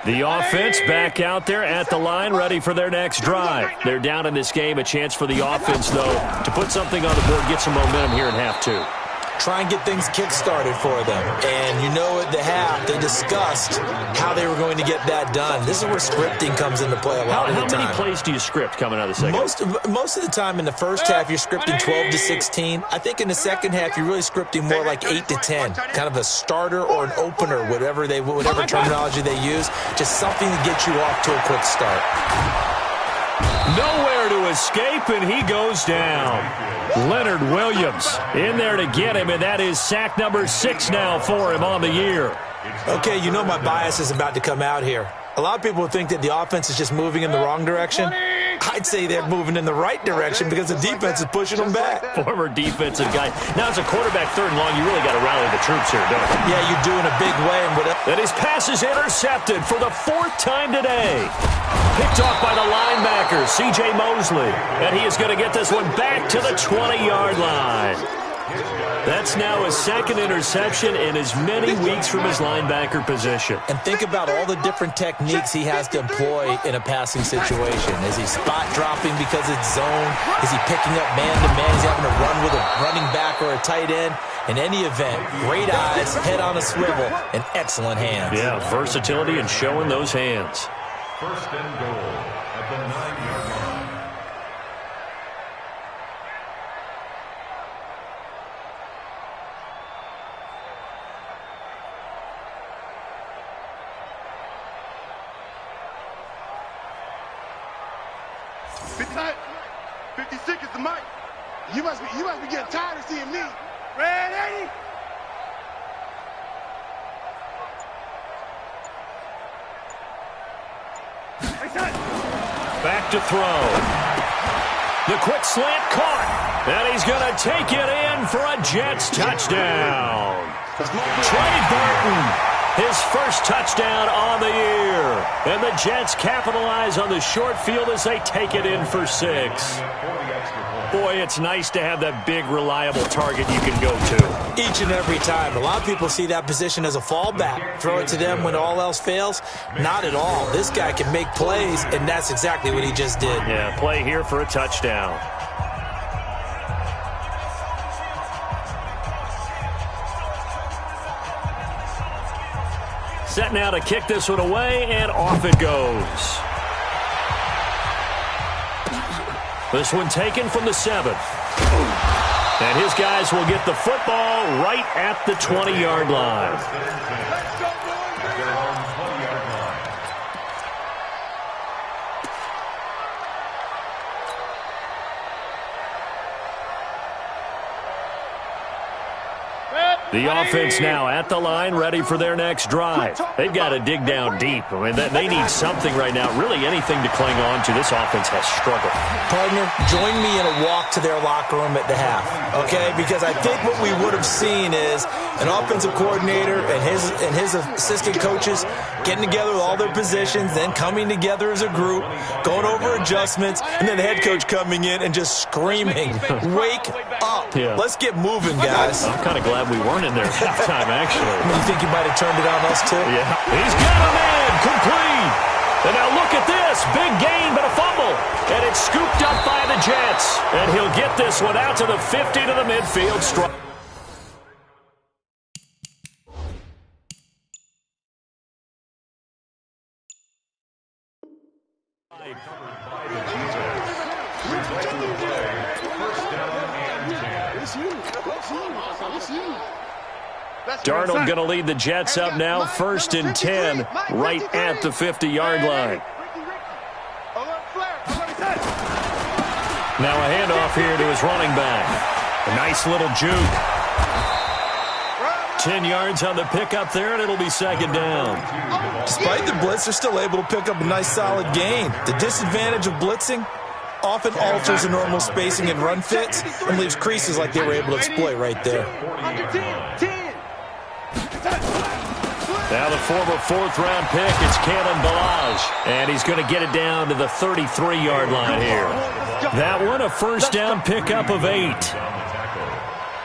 Speaker 2: The offense back out there at the line, ready for their next drive. They're down in this game. A chance for the offense, though, to put something on the board, get some momentum here in half 2.
Speaker 4: Try and get things kick-started for them. And you know at the half, they discussed how they were going to get that done. This is where scripting comes into play a lot of the time.
Speaker 2: How many plays do you script coming out of the second?
Speaker 4: Most of the time in the first half, you're scripting 12 to 16. I think in the second half, you're really scripting more like 8 to 10. Kind of a starter or an opener, whatever terminology they use. Just something to get you off to a quick start.
Speaker 2: Nowhere to escape, and he goes down. Leonard Williams in there to get him, and that is sack number 6 now for him on the year.
Speaker 4: Okay, you know my bias is about to come out here. A lot of people think that the offense is just moving in the wrong direction. I'd say they're moving in the right direction because the defense is pushing them back.
Speaker 2: Former defensive guy. Now, as a quarterback 3rd and long, you really got to rally the troops here, don't you?
Speaker 4: Yeah, you do in a big way.
Speaker 2: And his pass is intercepted for the 4th time today. Picked off by the linebacker, C.J. Mosley. And he is going to get this one back to the 20-yard line. That's now his 2nd interception in as many weeks from his linebacker position.
Speaker 4: And think about all the different techniques he has to employ in a passing situation. Is he spot dropping because it's zone? Is he picking up man-to-man? Is he having to run with a running back or a tight end? In any event, great eyes, head on a swivel, and excellent hands.
Speaker 2: Yeah, versatility and showing those hands.
Speaker 5: 1st and goal at the 9-yard line.
Speaker 3: Tight. 56 is the mic. You must be getting tired of seeing me. Ready?
Speaker 2: Back to throw. The quick slant caught. And he's going to take it in for a Jets touchdown. Trey Burton. His first touchdown on the year. And the Jets capitalize on the short field as they take it in for 6. Boy, it's nice to have that big, reliable target you can go to.
Speaker 4: Each and every time. A lot of people see that position as a fallback. Throw it to them when all else fails. Not at all. This guy can make plays, and that's exactly what he just did.
Speaker 2: Yeah, play here for a touchdown. Set now to kick this one away, and off it goes. This one taken from the 7th. And his guys will get the football right at the 20-yard line. The offense now at the line, ready for their next drive. They've got to dig down deep. I mean, they need something right now, really anything to cling on to. This offense has struggled.
Speaker 4: Partner, join me in a walk to their locker room at the half, okay? Because I think what we would have seen is an offensive coordinator and his assistant coaches getting together with all their positions, then coming together as a group, going over adjustments, and then the head coach coming in and just screaming, "Wake up.
Speaker 2: Yeah.
Speaker 4: Let's get moving, guys."
Speaker 2: I'm kind of glad we weren't in there at halftime, actually.
Speaker 4: You think he might have turned it on us, too?
Speaker 2: Yeah. He's got a man. Complete. And now look at this. Big gain, but a fumble. And it's scooped up by the Jets. And he'll get this one out to the 50 to the midfield. Darnold going to lead the Jets up now, 1st and 10, right at the 50-yard line. Now a handoff here to his running back. A nice little juke. 10 yards on the pickup there, and it'll be 2nd down.
Speaker 4: Despite the blitz, they're still able to pick up a nice solid gain. The disadvantage of blitzing often alters the normal spacing and run fits and leaves creases like they were able to exploit right there.
Speaker 2: Now the former 4th-round pick, it's Kalen Ballage, and he's going to get it down to the 33-yard line here. That one, a 1st down pickup of 8.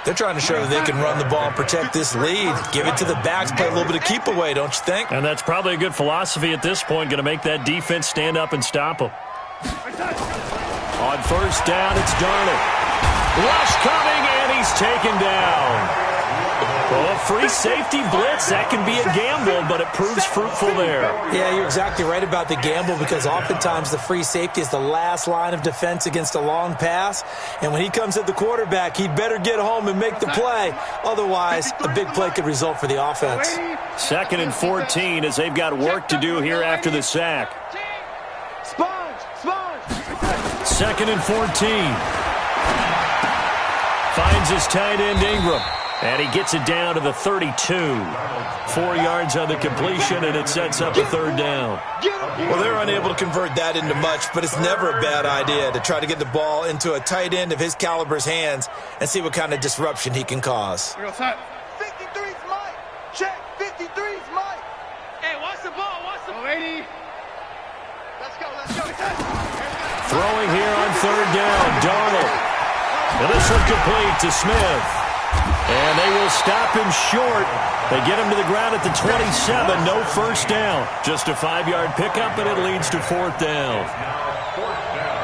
Speaker 4: They're trying to show that they can run the ball and protect this lead. Give it to the backs, play a little bit of keep away, don't you think?
Speaker 2: And that's probably a good philosophy at this point, going to make that defense stand up and stop them. On 1st down, it's Darnold. Rush coming, and he's taken down. Well, a free safety blitz, that can be a gamble, but it proves fruitful there.
Speaker 4: Yeah, you're exactly right about the gamble, because oftentimes the free safety is the last line of defense against a long pass. And when he comes at the quarterback, he'd better get home and make the play. Otherwise, a big play could result for the offense.
Speaker 2: 2nd and 14 as they've got work to do here after the sack. 2nd and 14. Finds his tight end Ingram. And he gets it down to the 32. 4 yards on the completion, and it sets up a 3rd down.
Speaker 4: Well, they're unable to convert that into much, but it's never a bad idea to try to get the ball into a tight end of his caliber's hands and see what kind of disruption he can cause.
Speaker 3: 53's Mike. Check. 53's Mike. Hey, watch the ball. Watch the ball. Let's go.
Speaker 2: Throwing here on 3rd down, Darnold. And this one complete to Smith. And they will stop him short. They get him to the ground at the 27. No 1st down. Just a 5-yard pickup, and it leads to 4th down.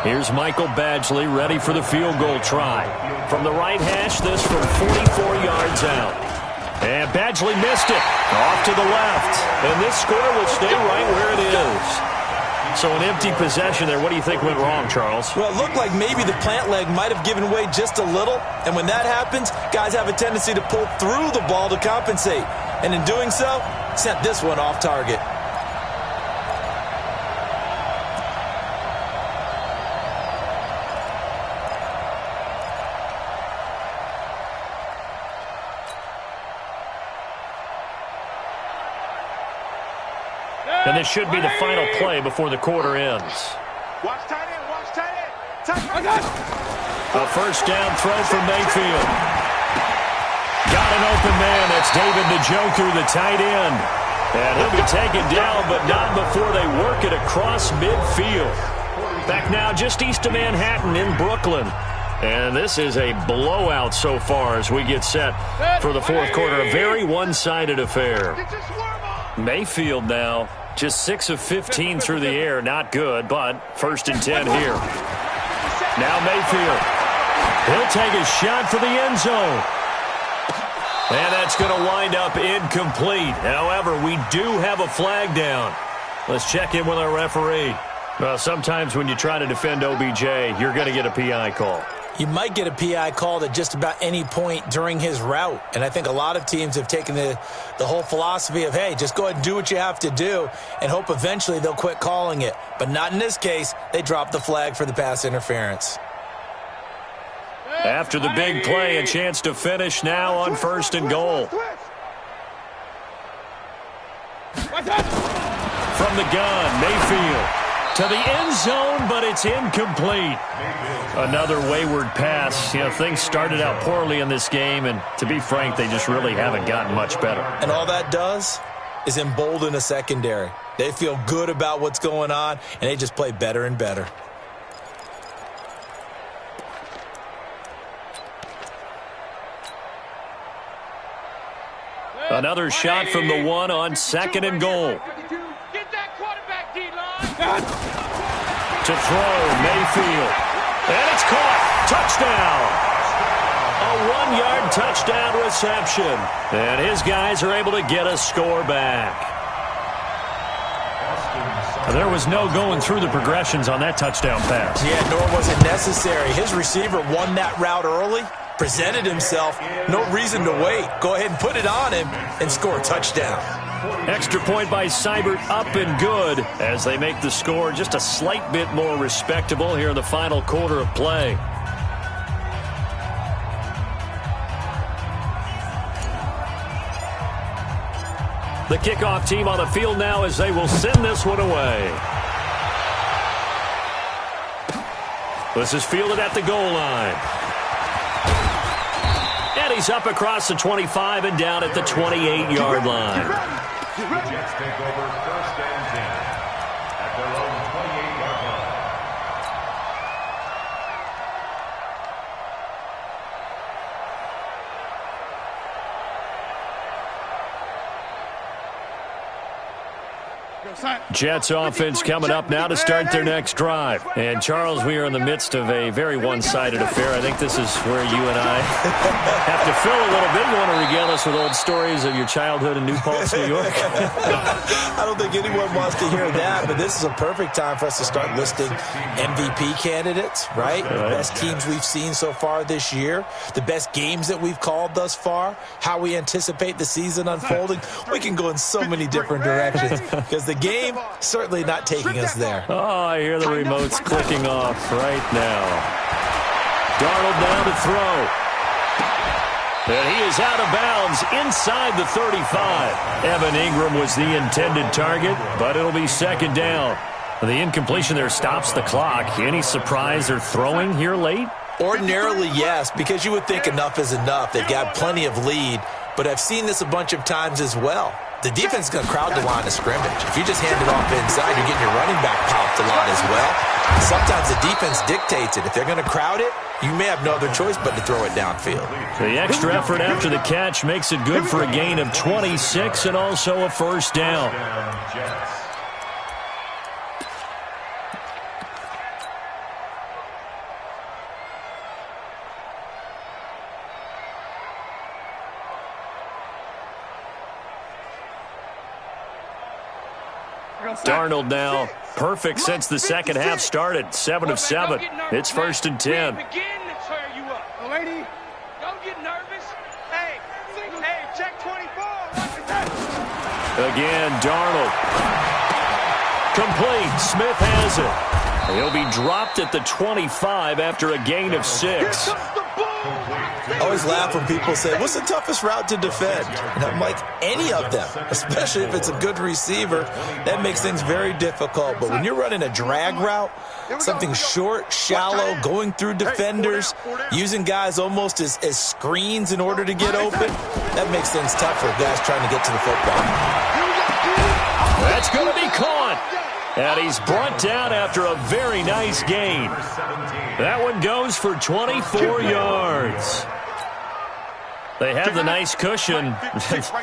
Speaker 2: Here's Michael Badgley ready for the field goal try. From the right hash, this from 44 yards out. And Badgley missed it. Off to the left. And this score will stay right where it is. So an empty possession there. What do you think went wrong, Charles?
Speaker 4: Well, it looked like maybe the plant leg might have given way just a little. And when that happens, guys have a tendency to pull through the ball to compensate. And in doing so, sent this one off target.
Speaker 2: And this should be the final play before the quarter ends.
Speaker 3: Watch tight end.
Speaker 2: A 1st down throw from Mayfield. Got an open man. That's David Njoku, the tight end. And he'll be taken down, but not before they work it across midfield. Back now just east of Manhattan in Brooklyn. And this is a blowout so far as we get set for the fourth quarter. A very one-sided affair. Mayfield now just 6 of 15 through the air. Not good, but 1st and 10 here. Now Mayfield. He'll take a shot for the end zone. And that's going to wind up incomplete. However, we do have a flag down. Let's check in with our referee. Well, sometimes when you try to defend OBJ, you're going to get a PI call.
Speaker 4: You might get a PI called at just about any point during his route. And I think a lot of teams have taken the whole philosophy of, hey, just go ahead and do what you have to do and hope eventually they'll quit calling it. But not in this case. They dropped the flag for the pass interference.
Speaker 2: After the big play, a chance to finish now on 1st and goal. From the gun, Mayfield to the end zone, but it's incomplete. Another wayward pass. You know, things started out poorly in this game, and to be frank, they just really haven't gotten much better.
Speaker 4: And all that does is embolden a secondary. They feel good about what's going on, and they just play better and better.
Speaker 2: Another shot from the one on 2nd and goal.
Speaker 3: Get that quarterback, D-line.
Speaker 2: To throw, Mayfield. And it's caught. Touchdown. A 1-yard touchdown reception. And his guys are able to get a score back. There was no going through the progressions on that touchdown pass.
Speaker 4: Yeah, nor was it necessary. His receiver won that route early, presented himself, no reason to wait. Go ahead and put it on him and score a touchdown.
Speaker 2: Extra point by Seibert, up and good as they make the score just a slight bit more respectable here in the final quarter of play. The kickoff team on the field now as they will send this one away. This is fielded at the goal line. And he's up across the 25 and down at the 28-yard line.
Speaker 5: The Jets take over 1st and 10 at their own 28-yard line.
Speaker 2: Jets offense coming up now to start their next drive. And, Charles, we are in the midst of a very one-sided affair. I think this is where you and I have to fill a little bit. You want to regale us with old stories of your childhood in New Paltz, New York?
Speaker 4: I don't think anyone wants to hear that, but this is a perfect time for us to start listing MVP candidates, right? The best teams we've seen so far this year, the best games that we've called thus far, how we anticipate the season unfolding. We can go in so many different directions because the game certainly not taking us there.
Speaker 2: Oh, I hear the remotes clicking off right now. Darnold down to throw. And he is out of bounds inside the 35. Evan Ingram was the intended target, but it'll be 2nd down. The incompletion there stops the clock. Any surprise they're throwing here late?
Speaker 4: Ordinarily, yes, because you would think enough is enough. They've got plenty of lead, but I've seen this a bunch of times as well. The defense is going to crowd the line of scrimmage. If you just hand it off inside, you're getting your running back popped a lot as well. Sometimes the defense dictates it. If they're going to crowd it, you may have no other choice but to throw it downfield.
Speaker 2: The extra effort after the catch makes it good for a gain of 26 and also a 1st down. Darnold now perfect since the second half started. 7 of 7. It's 1st and 10.
Speaker 3: Begin to tear you up. Lady, don't get nervous. Hey, check 24.
Speaker 2: Again, Darnold. Complete. Smith has it. He'll be dropped at the 25 after a gain of 6.
Speaker 4: I always laugh when people say, what's the toughest route to defend? And I'm like, any of them, especially if it's a good receiver. That makes things very difficult. But when you're running a drag route, something short, shallow, going through defenders, using guys almost as screens in order to get open, that makes things tough for guys trying to get to the football.
Speaker 2: That's going to be caught. And he's brought down after a very nice gain. That one goes for 24 yards. They have the nice cushion.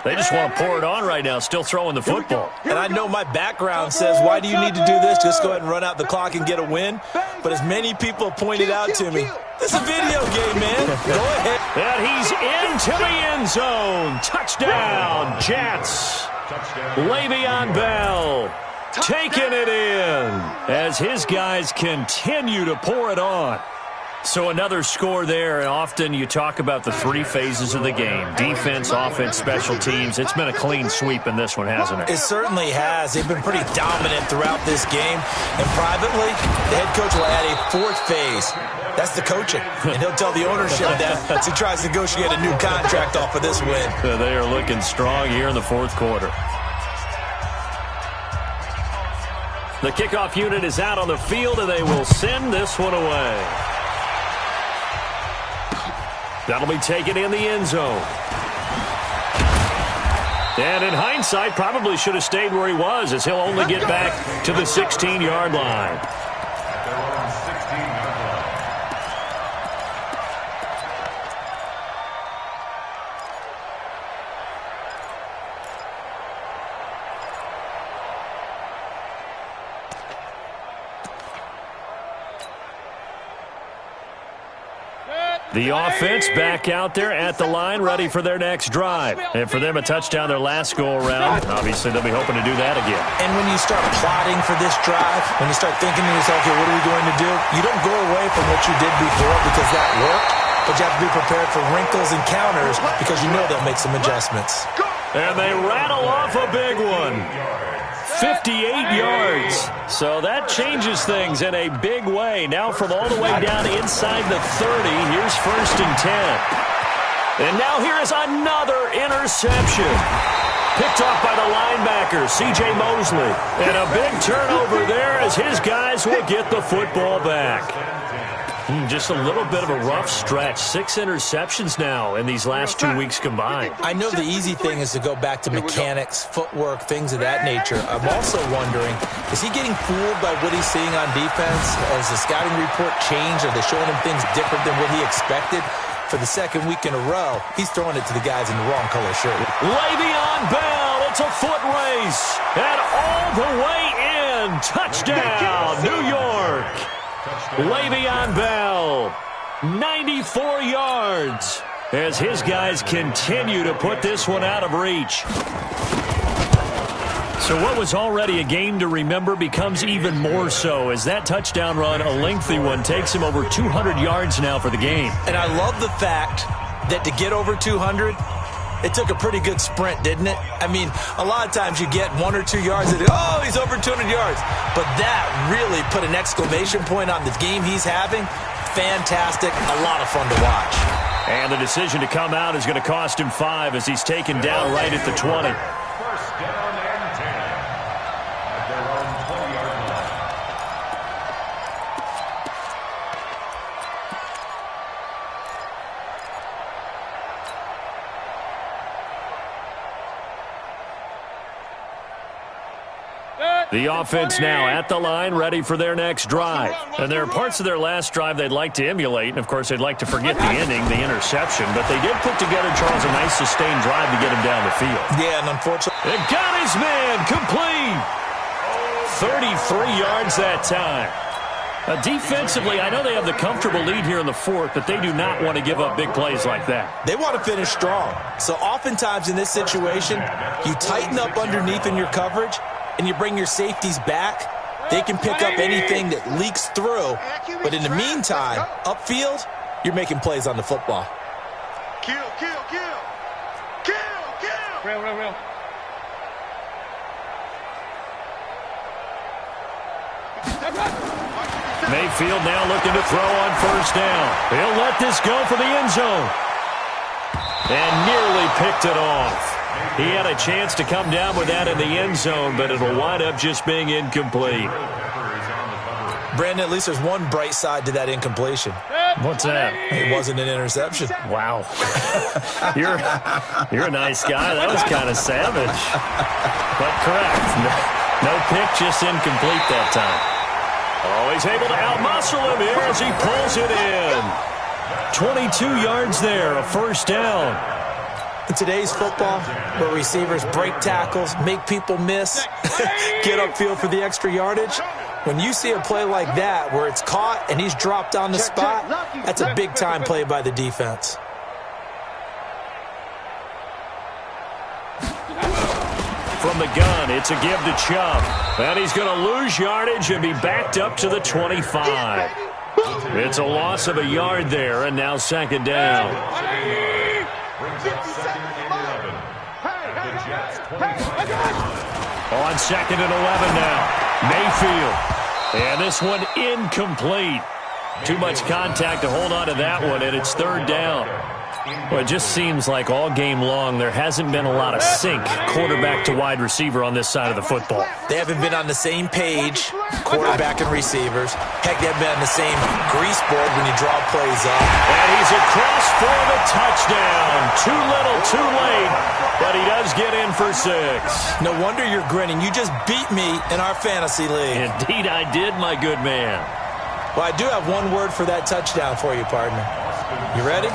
Speaker 2: They just want to pour it on right now, still throwing the football.
Speaker 4: And I know my background says, why do you need to do this? Just go ahead and run out the clock and get a win. But as many people pointed out to me, this is a video game, man. Go ahead.
Speaker 2: And he's into the end zone. Touchdown, Jets. Le'Veon Bell taking it in as his guys continue to pour it on. So another score there, and often you talk about the three phases of the game. Defense, offense, special teams. It's been a clean sweep in this one, hasn't it?
Speaker 4: It certainly has. They've been pretty dominant throughout this game. And privately, the head coach will add a fourth phase. That's the coaching. And he'll tell the ownership that as he tries to negotiate a new contract off of this win.
Speaker 2: They are looking strong here in the fourth quarter. The kickoff unit is out on the field, and they will send this one away. That'll be taken in the end zone. And in hindsight, probably should have stayed where he was, as he'll only get back to the 16-yard line. The offense back out there at the line, ready for their next drive. And for them, a touchdown their last go-around. Obviously, they'll be hoping to do that again.
Speaker 4: And when you start plotting for this drive, when you start thinking to yourself, okay, what are we going to do? You don't go away from what you did before because that worked, but you have to be prepared for wrinkles and counters because you know they'll make some adjustments.
Speaker 2: And they rattle off a big one. 58 yards. So that changes things in a big way. Now from all the way down inside the 30, here's 1st and 10. And now here is another interception. Picked off by the linebacker, C.J. Mosley. And a big turnover there as his guys will get the football back. Just a little bit of a rough stretch. 6 interceptions now in these last 2 weeks combined.
Speaker 4: I know the easy thing is to go back to mechanics, footwork, things of that nature. I'm also wondering, is he getting fooled by what he's seeing on defense? Has the scouting report changed? Are they showing him things different than what he expected? For the second week in a row, he's throwing it to the guys in the wrong color shirt.
Speaker 2: Le'Veon Bell, it's a foot race. And all the way in. Touchdown, New York. Le'Veon Bell, 94 yards, as his guys continue to put this one out of reach. So what was already a game to remember becomes even more so as that touchdown run, a lengthy one, takes him over 200 yards now for the game.
Speaker 4: And I love the fact that to get over 200, it took a pretty good sprint, didn't it? I mean, a lot of times you get 1 or 2 yards and, oh, he's over 200 yards. But that really put an exclamation point on the game he's having. Fantastic. A lot of fun to watch.
Speaker 2: And the decision to come out is going to cost him 5 as he's taken down right at the 20.
Speaker 5: 1st down and 10 at their own 20-yard line.
Speaker 2: The offense now at the line, ready for their next drive. And there are parts of their last drive they'd like to emulate. And, of course, they'd like to forget the ending, the interception. But they did put together, Charles, a nice sustained drive to get him down the field.
Speaker 4: Yeah, and unfortunately,
Speaker 2: It got his man complete. 33 yards that time. Defensively, I know they have the comfortable lead here in the fourth, but they do not want to give up big plays like that.
Speaker 4: they want to finish strong. So oftentimes in this situation, you tighten up underneath in your coverage, and you bring your safeties back. They can pick up anything that leaks through. But in the meantime, upfield, you're making plays on the football.
Speaker 3: Kill, kill, kill. Kill, kill. Real.
Speaker 2: Mayfield now looking to throw on 1st down. He'll let this go for the end zone. And nearly picked it off. He had a chance to come down with that in the end zone, but it'll wind up just being incomplete.
Speaker 4: Brandon, at least there's one bright side to that incompletion.
Speaker 2: What's that?
Speaker 4: It wasn't an interception.
Speaker 2: Wow. You're a nice guy. That was kind of savage. But correct. No pick, just incomplete that time. Oh, he's able to outmuscle him here as he pulls it in. 22 yards there, a first down.
Speaker 4: In today's football, where receivers break tackles, make people miss, get upfield for the extra yardage, when you see a play like that where it's caught and he's dropped on the spot, that's a big-time play by the defense.
Speaker 2: From the gun, it's a give to Chubb. And he's going to lose yardage and be backed up to the 25. It's a loss of a yard there, and now second down. On second and 11 now. Mayfield. And this one incomplete. Too much contact to hold on to that one, and it's third down. Well, it just seems like all game long there hasn't been a lot of sync quarterback to wide receiver on this side of the football.
Speaker 4: They haven't been on the same page, quarterback and receivers. Heck, they haven't been on the same grease board when you draw plays up.
Speaker 2: And he's across for the touchdown. Too little, too late, but he does get in for 6.
Speaker 4: No wonder you're grinning. You just beat me in our fantasy league.
Speaker 2: Indeed I did, my good man.
Speaker 4: Well, I do have one word for that touchdown for you, partner. You ready?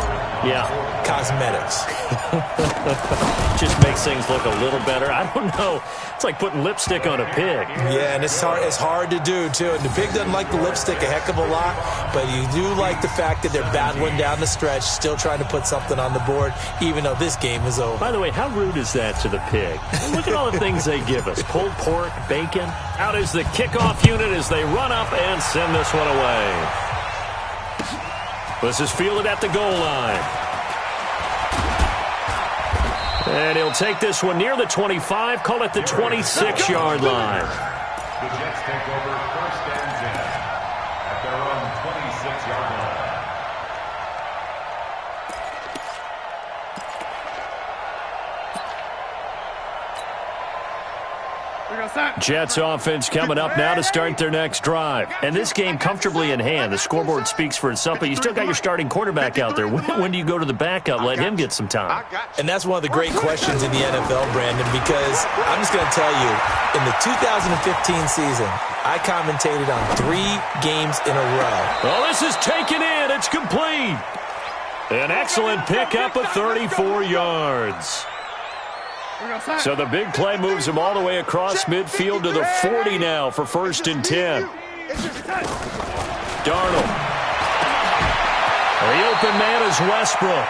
Speaker 2: Yeah.
Speaker 4: Cosmetics.
Speaker 2: Just makes things look a little better. I don't know. It's like putting lipstick on a pig.
Speaker 4: Yeah, and it's hard to do, too. And the pig doesn't like the lipstick a heck of a lot, but you do like the fact that they're battling down the stretch, still trying to put something on the board, even though this game is over.
Speaker 2: By the way, how rude is that to the pig? Look at all the things they give us. Pulled pork, bacon. Out is the kickoff unit as they run up and send this one away. This is fielded at the goal line. And he'll take this one near the 25, call it the 26-yard line.
Speaker 5: The Jets take over first and 10 at their own 26-yard line.
Speaker 2: Jets offense coming up now to start their next drive. And this game comfortably in hand. The scoreboard speaks for itself, but you still got your starting quarterback out there. When do you go to the backup? Let him get some time.
Speaker 4: And that's one of the great questions in the NFL, Brandon, because I'm just going to tell you, in the 2015 season, I commentated on 3 games in a row.
Speaker 2: Well, this is taken in. It's complete. An excellent pickup of 34 yards. So the big play moves him all the way across midfield to the 40 now for first and 10. Darnold. The open man is Westbrook.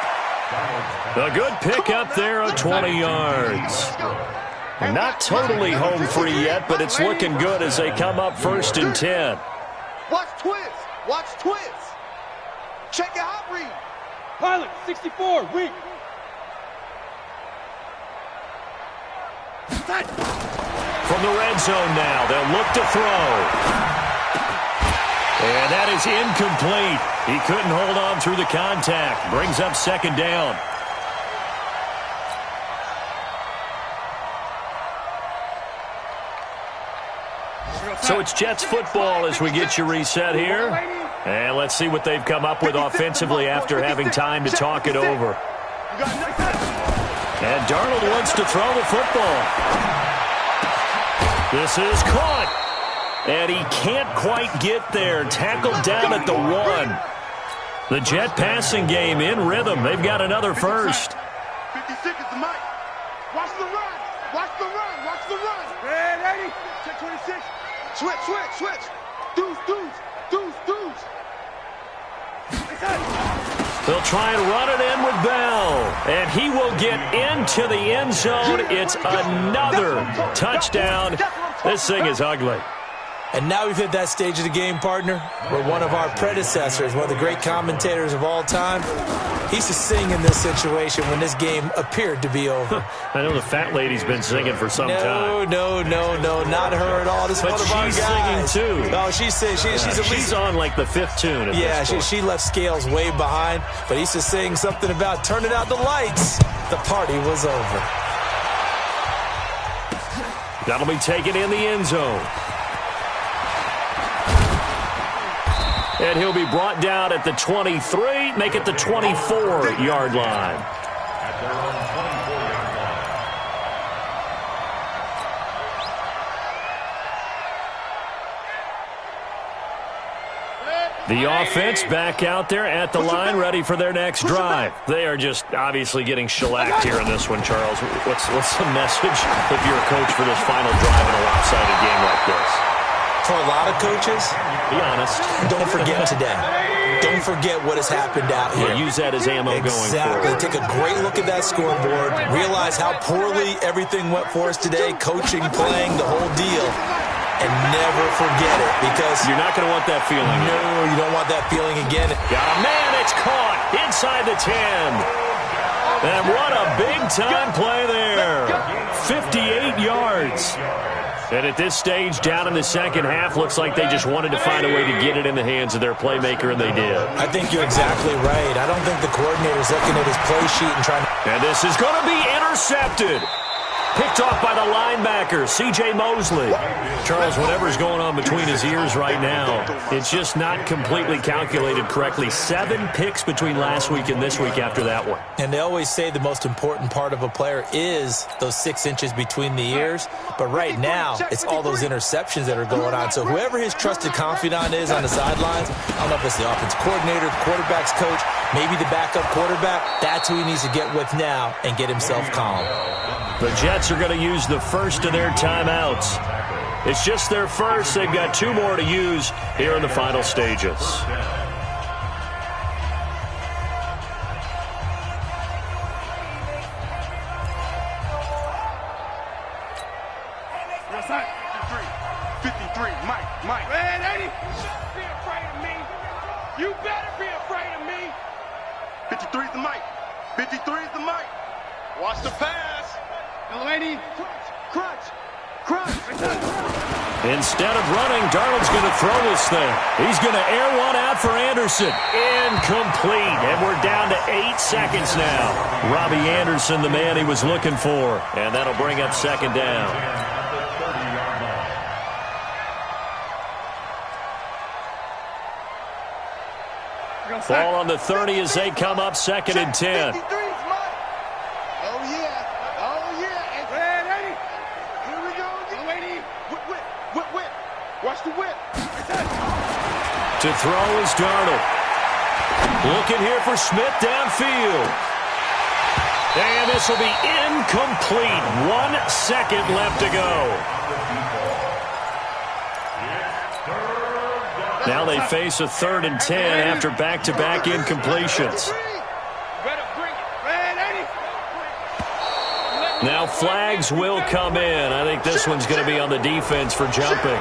Speaker 2: A good pickup there of 20 yards. Not totally home free yet, but it's looking good as they come up first and 10.
Speaker 3: Watch twins. Watch twins. Check your hot read.
Speaker 6: Pilot, 64, weak.
Speaker 2: From the red zone now, they'll look to throw. And that is incomplete. He couldn't hold on through the contact. Brings up second down. So it's Jets football as we get you reset here. And let's see what they've come up with offensively after having time to talk it over. And Darnold wants to throw the football. This is caught. And he can't quite get there. Tackled down at the 1. The Jet passing game in rhythm. They've got another first.
Speaker 3: 56 is the mic. Watch the run. Watch the run. Watch the run. Ready? Check 26. Switch, switch, switch. Deuce, deuce, deuce, deuce.
Speaker 2: They'll try and run it in with Bell. And he will get into the end zone. It's another touchdown. This thing is ugly.
Speaker 4: And now we've hit that stage of the game, partner, where one of our predecessors, one of the great commentators of all time, he used to sing in this situation when this game appeared to be over.
Speaker 2: I know the fat lady's been singing for some time.
Speaker 4: No, not her at all. This is one of our guys.
Speaker 2: Singing too.
Speaker 4: Oh, she's at least
Speaker 2: on like the 5th tune.
Speaker 4: Yeah, she left Scales way behind, but he used to sing something about turning out the lights. The party was over.
Speaker 2: That'll be taken in the end zone. And he'll be brought down at the 23, make it the 24-yard line.
Speaker 5: At their own 24-yard
Speaker 2: The offense back out there at the line, ready for their next drive. They are just obviously getting shellacked here in this one, Charles. What's the message if you're a coach for this final drive in a lopsided game like this?
Speaker 4: For a lot of coaches,
Speaker 2: be honest.
Speaker 4: Don't forget today. Don't forget what has happened out here.
Speaker 2: Yeah, use that as ammo going forward.
Speaker 4: Exactly. Take a great look at that scoreboard. Realize how poorly everything went for us today, coaching, playing, the whole deal. And never forget it, because
Speaker 2: you're not going to want that feeling.
Speaker 4: No, you don't want that feeling again.
Speaker 2: Got a man, it's caught inside the 10. And what a big-time play there. 58 yards. And at this stage, down in the second half, looks like they just wanted to find a way to get it in the hands of their playmaker, and they did.
Speaker 4: I think you're exactly right. I don't think the coordinator's looking at his play sheet and trying to...
Speaker 2: And this is going to be intercepted. Picked off by the linebacker, C.J. Mosley. Charles, whatever's going on between his ears right now, it's just not completely calculated correctly. 7 picks between last week and this week after that one.
Speaker 4: And they always say the most important part of a player is those 6 inches between the ears. But right now, it's all those interceptions that are going on. So whoever his trusted confidant is on the sidelines, I don't know if it's the offensive coordinator, the quarterback's coach, maybe the backup quarterback, that's who he needs to get with now and get himself calm.
Speaker 2: The Jets are going to use the first of their timeouts. It's just their first. They've got 2 more to use here in the final stages.
Speaker 3: Mike. Man, Eddie, you shouldn't be afraid of me. You better be afraid of me. 53 is the mic. 53 is the mic. Watch the pass. Delaney, crunch.
Speaker 2: Instead of running, Darnold's going to throw this thing. He's going to air one out for Anderson. Incomplete. And we're down to 8 seconds now. Robbie Anderson, the man he was looking for. And that'll bring up second down. Ball on the 30 as they come up, 2nd and 10.
Speaker 3: Watch the whip.
Speaker 2: To throw is Darnold. Looking here for Smith downfield. And this will be incomplete. 1 second left to go. Now they face a 3rd and 10 after back-to-back incompletions. Now flags will come in. I think this one's going to be on the defense for jumping.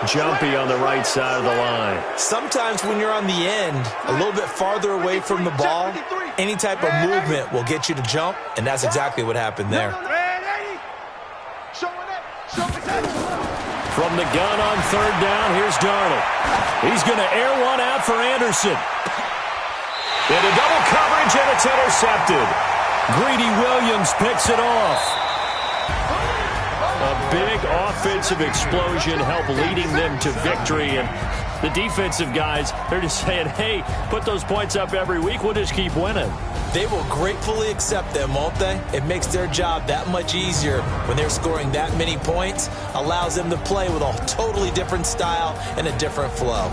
Speaker 2: Jumpy on the right side of the line.
Speaker 4: Sometimes when you're on the end, a little bit farther away from the ball, any type of movement will get you to jump, and that's exactly what happened there.
Speaker 2: From the gun on 3rd down, here's Darnold. He's going to air one out for Anderson. Into double coverage, and it's intercepted. Greedy Williams picks it off. A big offensive explosion helped leading them to victory. And the defensive guys, they're just saying, hey, put those points up every week. We'll just keep winning.
Speaker 4: They will gratefully accept them, won't they? It makes their job that much easier when they're scoring that many points. Allows them to play with a totally different style and a different flow.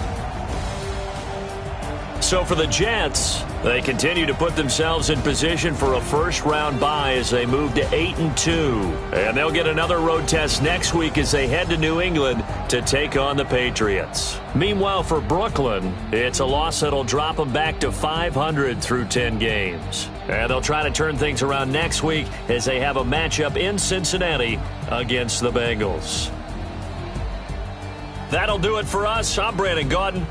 Speaker 2: So for the Jets, they continue to put themselves in position for a first-round bye as they move to 8-2. And they'll get another road test next week as they head to New England to take on the Patriots. Meanwhile, for Brooklyn, it's a loss that'll drop them back to 500 through 10 games. And they'll try to turn things around next week as they have a matchup in Cincinnati against the Bengals. That'll do it for us. I'm Brandon Gaudin.